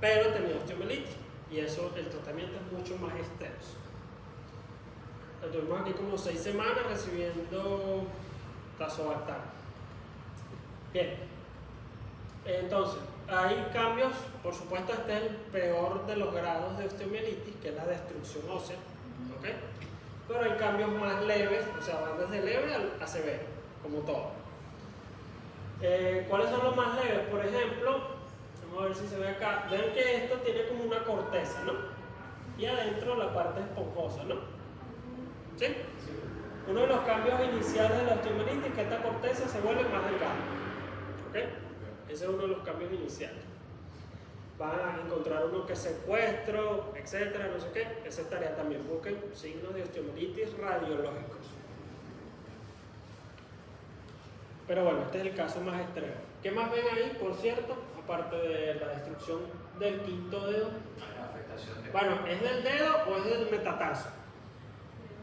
Speaker 1: pero tenía osteomielitis y eso, el tratamiento es mucho más extenso. Lo tuvimos aquí como 6 semanas recibiendo tazobactam. Bien, entonces hay cambios, por supuesto este es el peor de los grados de osteomielitis, que es la destrucción ósea, ¿ok? Pero hay cambios más leves, o sea, van desde leve a severo, como todo. ¿Cuáles son los más leves? Por ejemplo, vamos a ver si se ve acá, ven que esto tiene como una corteza, ¿no? Y adentro la parte esponjosa, ¿no? ¿Sí? Uno de los cambios iniciales de la osteomielitis es que esta corteza se vuelve más delgada, ¿ok? Ese es uno de los cambios iniciales. Van a encontrar uno que es secuestro, etcétera, no sé qué. Esa tarea también. Busquen signos de osteomielitis radiológicos. Pero bueno, este es el caso más extremo. ¿Qué más ven ahí, por cierto? Aparte de la destrucción del quinto dedo.
Speaker 2: La afectación de.
Speaker 1: Bueno, ¿es del dedo o es del metatarso?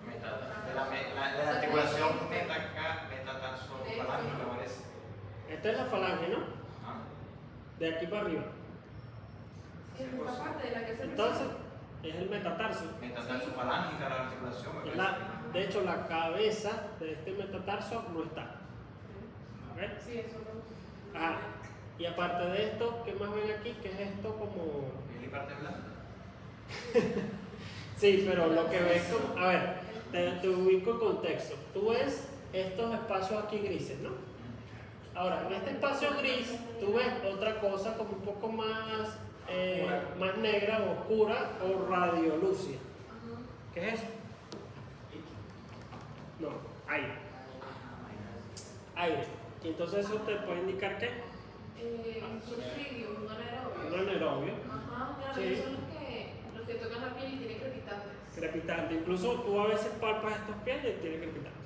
Speaker 2: De la articulación metatarsofalángea, me parece.
Speaker 1: Esta es la falange, ¿no?
Speaker 2: Ah.
Speaker 1: De aquí para arriba.
Speaker 5: Es esta parte de la que se
Speaker 1: Entonces, es el metatarso.
Speaker 2: Metatarsofalángea, la articulación, me
Speaker 1: Es
Speaker 2: parece.
Speaker 1: de hecho, la cabeza de este metatarso no está. ¿Ok?
Speaker 5: Sí, eso lo.
Speaker 1: Ah, y aparte de esto, ¿qué más ven aquí? ¿Qué es esto como...?
Speaker 2: ¿Y la parte blanca?
Speaker 1: Sí, pero lo que ves como... A ver, te ubico en contexto. Tú ves estos espacios aquí grises, ¿no? Ahora, en este espacio gris, tú ves otra cosa como un poco más, más negra o oscura o radiolúcida. ¿Qué es eso? No, aire. Aire. Y entonces eso te puede indicar qué?
Speaker 5: Sulfidio, un anaerobio.
Speaker 1: Un anaerobio.
Speaker 5: Ajá, claro,
Speaker 1: Sí.
Speaker 5: ellos son los que tocan la piel y tienen crepitantes.
Speaker 1: Crepitante. Incluso tú a veces palpas estos pies y tiene crepitante.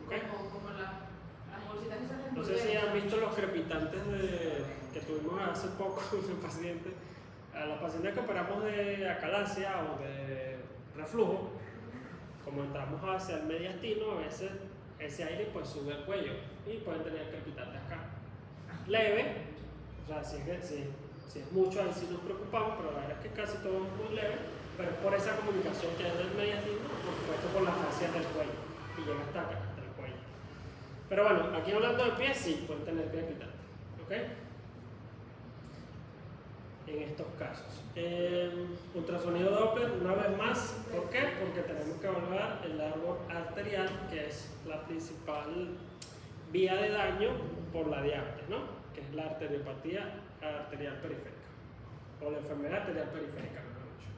Speaker 1: Ok.
Speaker 5: Como las bolsitas que se
Speaker 1: No sé si han visto los crepitantes que tuvimos hace poco en pacientes. A los pacientes que operamos de acalasia o de reflujo, como entramos hacia el mediastino, a veces ese aire pues sube al cuello y pueden tener crepitantes acá. Leve, o sea, si es mucho ahí sí nos preocupamos, pero la verdad es que casi todo es muy leve, pero es por esa comunicación que hay del mediastino, por supuesto por las fascias del cuello, y llega hasta acá, hasta el cuello. Pero bueno, aquí hablando de pies, sí, pueden tener crepitantes, ¿ok? En estos casos. Ultrasonido Doppler, una vez más, ¿por qué? Porque tenemos que evaluar el árbol arterial, que es la principal vía de daño por la diabetes, ¿no? Que es la arteriopatía arterial periférica, o la enfermedad arterial periférica, mejor dicho.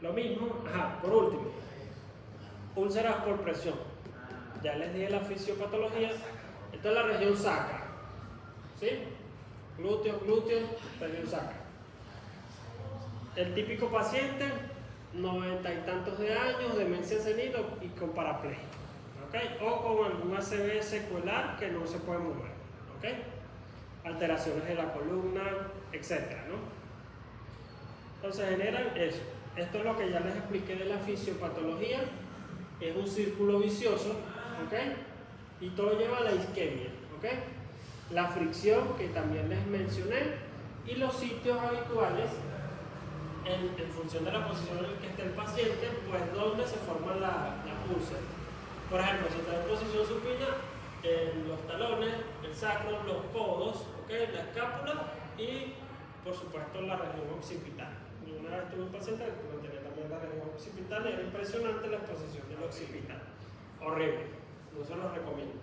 Speaker 1: Lo mismo, por último, úlceras por presión. Ya les dije la fisiopatología, esta es la región sacra, ¿sí? Glúteo, región sacra. El típico paciente, 90 y tantos de años, demencia senil y con paraplegia, ¿ok? O con algún ACV secuelar que no se puede mover, ¿ok? Alteraciones de la columna, etcétera, ¿no? Entonces generan eso. Esto es lo que ya les expliqué de la fisiopatología. Es un círculo vicioso, ¿ok? Y todo lleva a la isquemia, ¿ok? La fricción, que también les mencioné, y los sitios habituales, en función de la posición en la que esté el paciente, pues donde se forma la úlcera. Por ejemplo, si está en posición supina, los talones, el sacro, los codos, ¿okay? La escápula y, por supuesto, la región occipital. Y una vez tuve un paciente que tenía también la región occipital y era impresionante la exposición del occipital. Horrible, no se los recomiendo.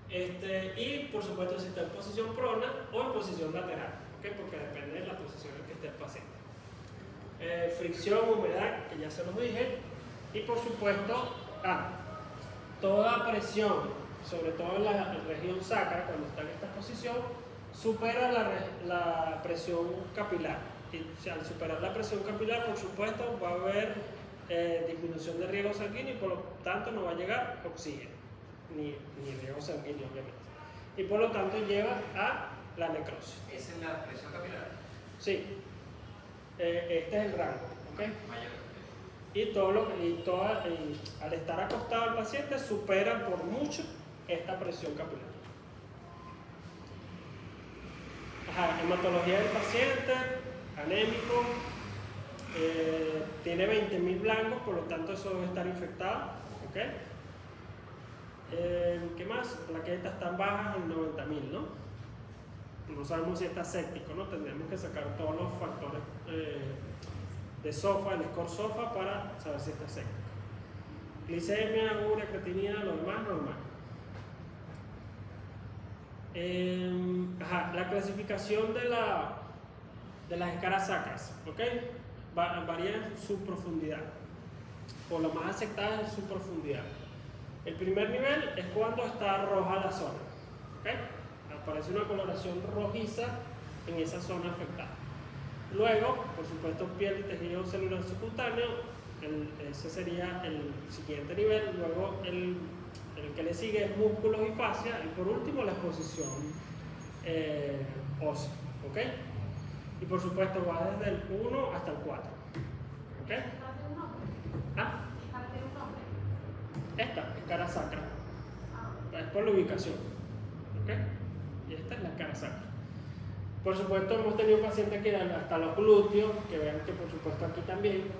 Speaker 1: Y, por supuesto, si está en posición prona o en posición lateral, ¿okay? Porque depende de la posición en que esté el paciente. Fricción, humedad, que ya se los dije. Y, por supuesto, toda presión, sobre todo en la región sacra, cuando está en esta posición, supera la presión capilar. Y al superar la presión capilar, por supuesto, va a haber disminución de riego sanguíneo y por lo tanto no va a llegar oxígeno, ni riego sanguíneo, obviamente. Y por lo tanto lleva a la necrosis.
Speaker 2: ¿Esa es la presión capilar?
Speaker 1: Sí, este es el rango, ¿ok?
Speaker 2: Mayor.
Speaker 1: Y al estar acostado el paciente supera por mucho esta presión capilar. Hematología del paciente, anémico, tiene 20.000 blancos, por lo tanto eso debe estar infectado, ¿ok? ¿Qué más? Plaquetas tan bajas en 90.000, ¿no? No sabemos si está séptico, ¿no? Tendremos que sacar todos los factores de SOFA, el score SOFA, para saber si está séptico. Glicemia, urea, creatinina, lo demás normal. La clasificación de las escaras sacras, ¿ok? Varía en su profundidad, o la más aceptada es su profundidad. El primer nivel es cuando está roja la zona, ¿ok? Aparece una coloración rojiza en esa zona afectada. Luego, por supuesto, piel y tejido celular subcutáneo, ese sería el siguiente nivel. Luego el que le sigue es músculos y fascia, y por último la exposición ósea, ¿ok? Y por supuesto va desde el 1 hasta el 4, ¿ok?
Speaker 4: ¿Es parte de un nombre? ¿Es parte de un nombre?
Speaker 1: Esta es cara sacra, es por la ubicación, ¿ok? Y esta es la cara sacra. Por supuesto hemos tenido pacientes que dan hasta los glúteos, que vean que por supuesto aquí también,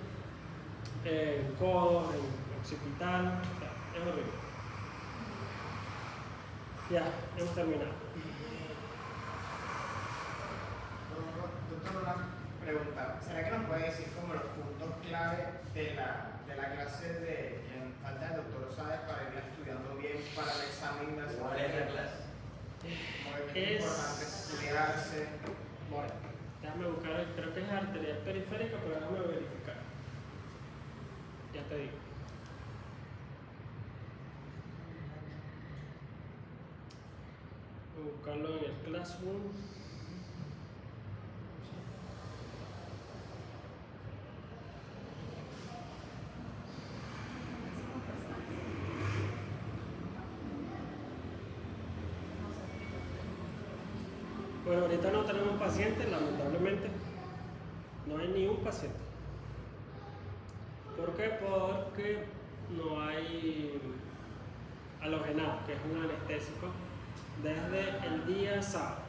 Speaker 1: codos, en occipital, o sea, es horrible. Ya, hemos terminado.
Speaker 3: Doctor, una pregunta. ¿Será que nos puede decir como los puntos clave de la clase en falta del doctor Sáez para ir estudiando bien para el examen nacional?
Speaker 2: ¿Cuál es la clase?
Speaker 3: Movimiento importante, estudiarse.
Speaker 1: Bueno, déjame buscar, creo que es arterial periférica, pero déjame verificar. Ya te digo. Voy a buscarlo en el Classroom. Bueno, ahorita no tenemos pacientes, lamentablemente. No hay ni un paciente. ¿Por qué? Porque no hay halogenado, que es un anestésico, desde el día sábado.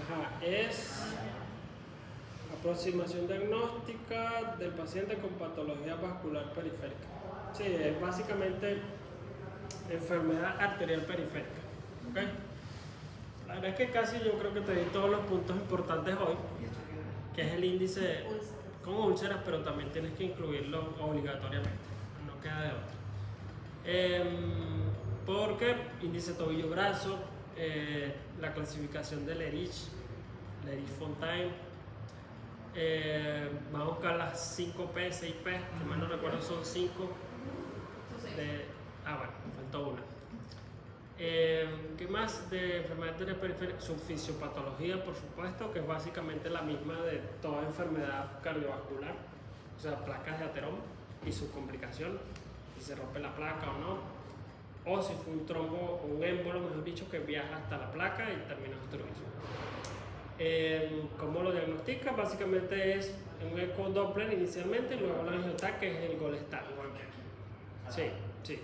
Speaker 1: Ajá, es aproximación diagnóstica del paciente con patología vascular periférica. Sí, es básicamente enfermedad arterial periférica. ¿Ok? La verdad es que casi yo creo que te di todos los puntos importantes hoy, que es el índice con úlceras, pero también tienes que incluirlo obligatoriamente, no queda de otra. Porque índice tobillo-brazo, la clasificación de Lerich-Fontaine, vamos a buscar las 5P, 6P, que más no recuerdo son 5. Bueno, me faltó una. ¿Qué más de enfermedad arterial periférica? Su fisiopatología, por supuesto, que es básicamente la misma de toda enfermedad cardiovascular, o sea, placas de ateroma y su complicación, si se rompe la placa o no, o si fue un trombo o un émbolo, mejor dicho, que viaja hasta la placa y termina obstruido. ¿Cómo lo diagnostica? Básicamente es un eco Doppler inicialmente y luego la angiotac, que es el Gold Star. Sí, sí.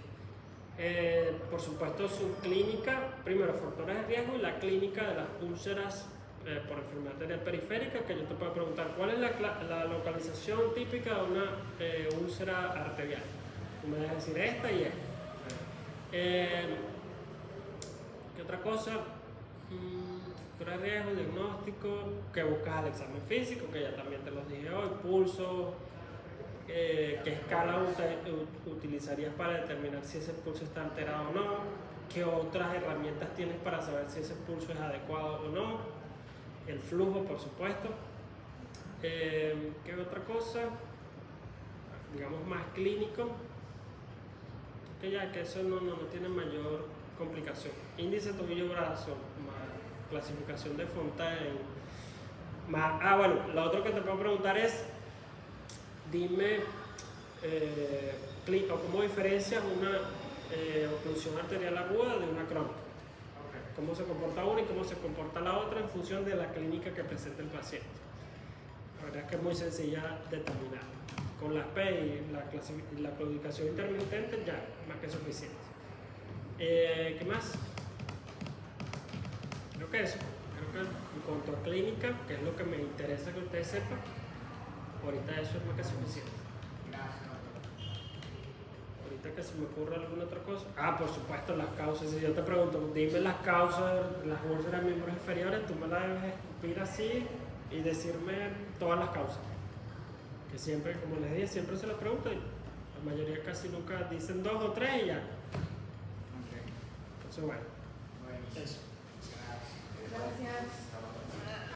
Speaker 1: Por supuesto, su clínica, primero factores de riesgo y la clínica de las úlceras por enfermedad arterial periférica, que yo te puedo preguntar cuál es la localización típica de una úlcera arterial. Tú me debes decir esta y esta. ¿Qué otra cosa? Factores de riesgo, diagnóstico, que buscas al examen físico, que ya también te los dije hoy, pulso. ¿Qué escala utilizarías para determinar si ese pulso está alterado o no? ¿Qué otras herramientas tienes para saber si ese pulso es adecuado o no? El flujo, por supuesto. ¿Qué otra cosa? Digamos más clínico. Que ya que eso no tiene mayor complicación. Índice tobillo-brazo, más clasificación de Fontaine. Bueno, lo otro que te puedo preguntar es, dime cómo diferencias una oclusión arterial aguda de una crónica. Cómo se comporta una y cómo se comporta la otra en función de la clínica que presenta el paciente. La verdad es que es muy sencilla determinar. Con las P y la claudicación intermitente ya más que suficiente. ¿Qué más? Creo que eso. Creo que en cuanto a clínica, que es lo que me interesa que ustedes sepan, ahorita eso es más que suficiente. Ahorita que se me ocurra alguna otra cosa. Por supuesto, las causas. Si yo te pregunto, dime las causas de las úlceras de miembros inferiores, tú me las debes escupir así y decirme todas las causas. Que siempre, como les dije, siempre se las pregunto y la mayoría casi nunca dicen 2 o 3 y ya. Entonces, bueno, eso.
Speaker 5: Gracias.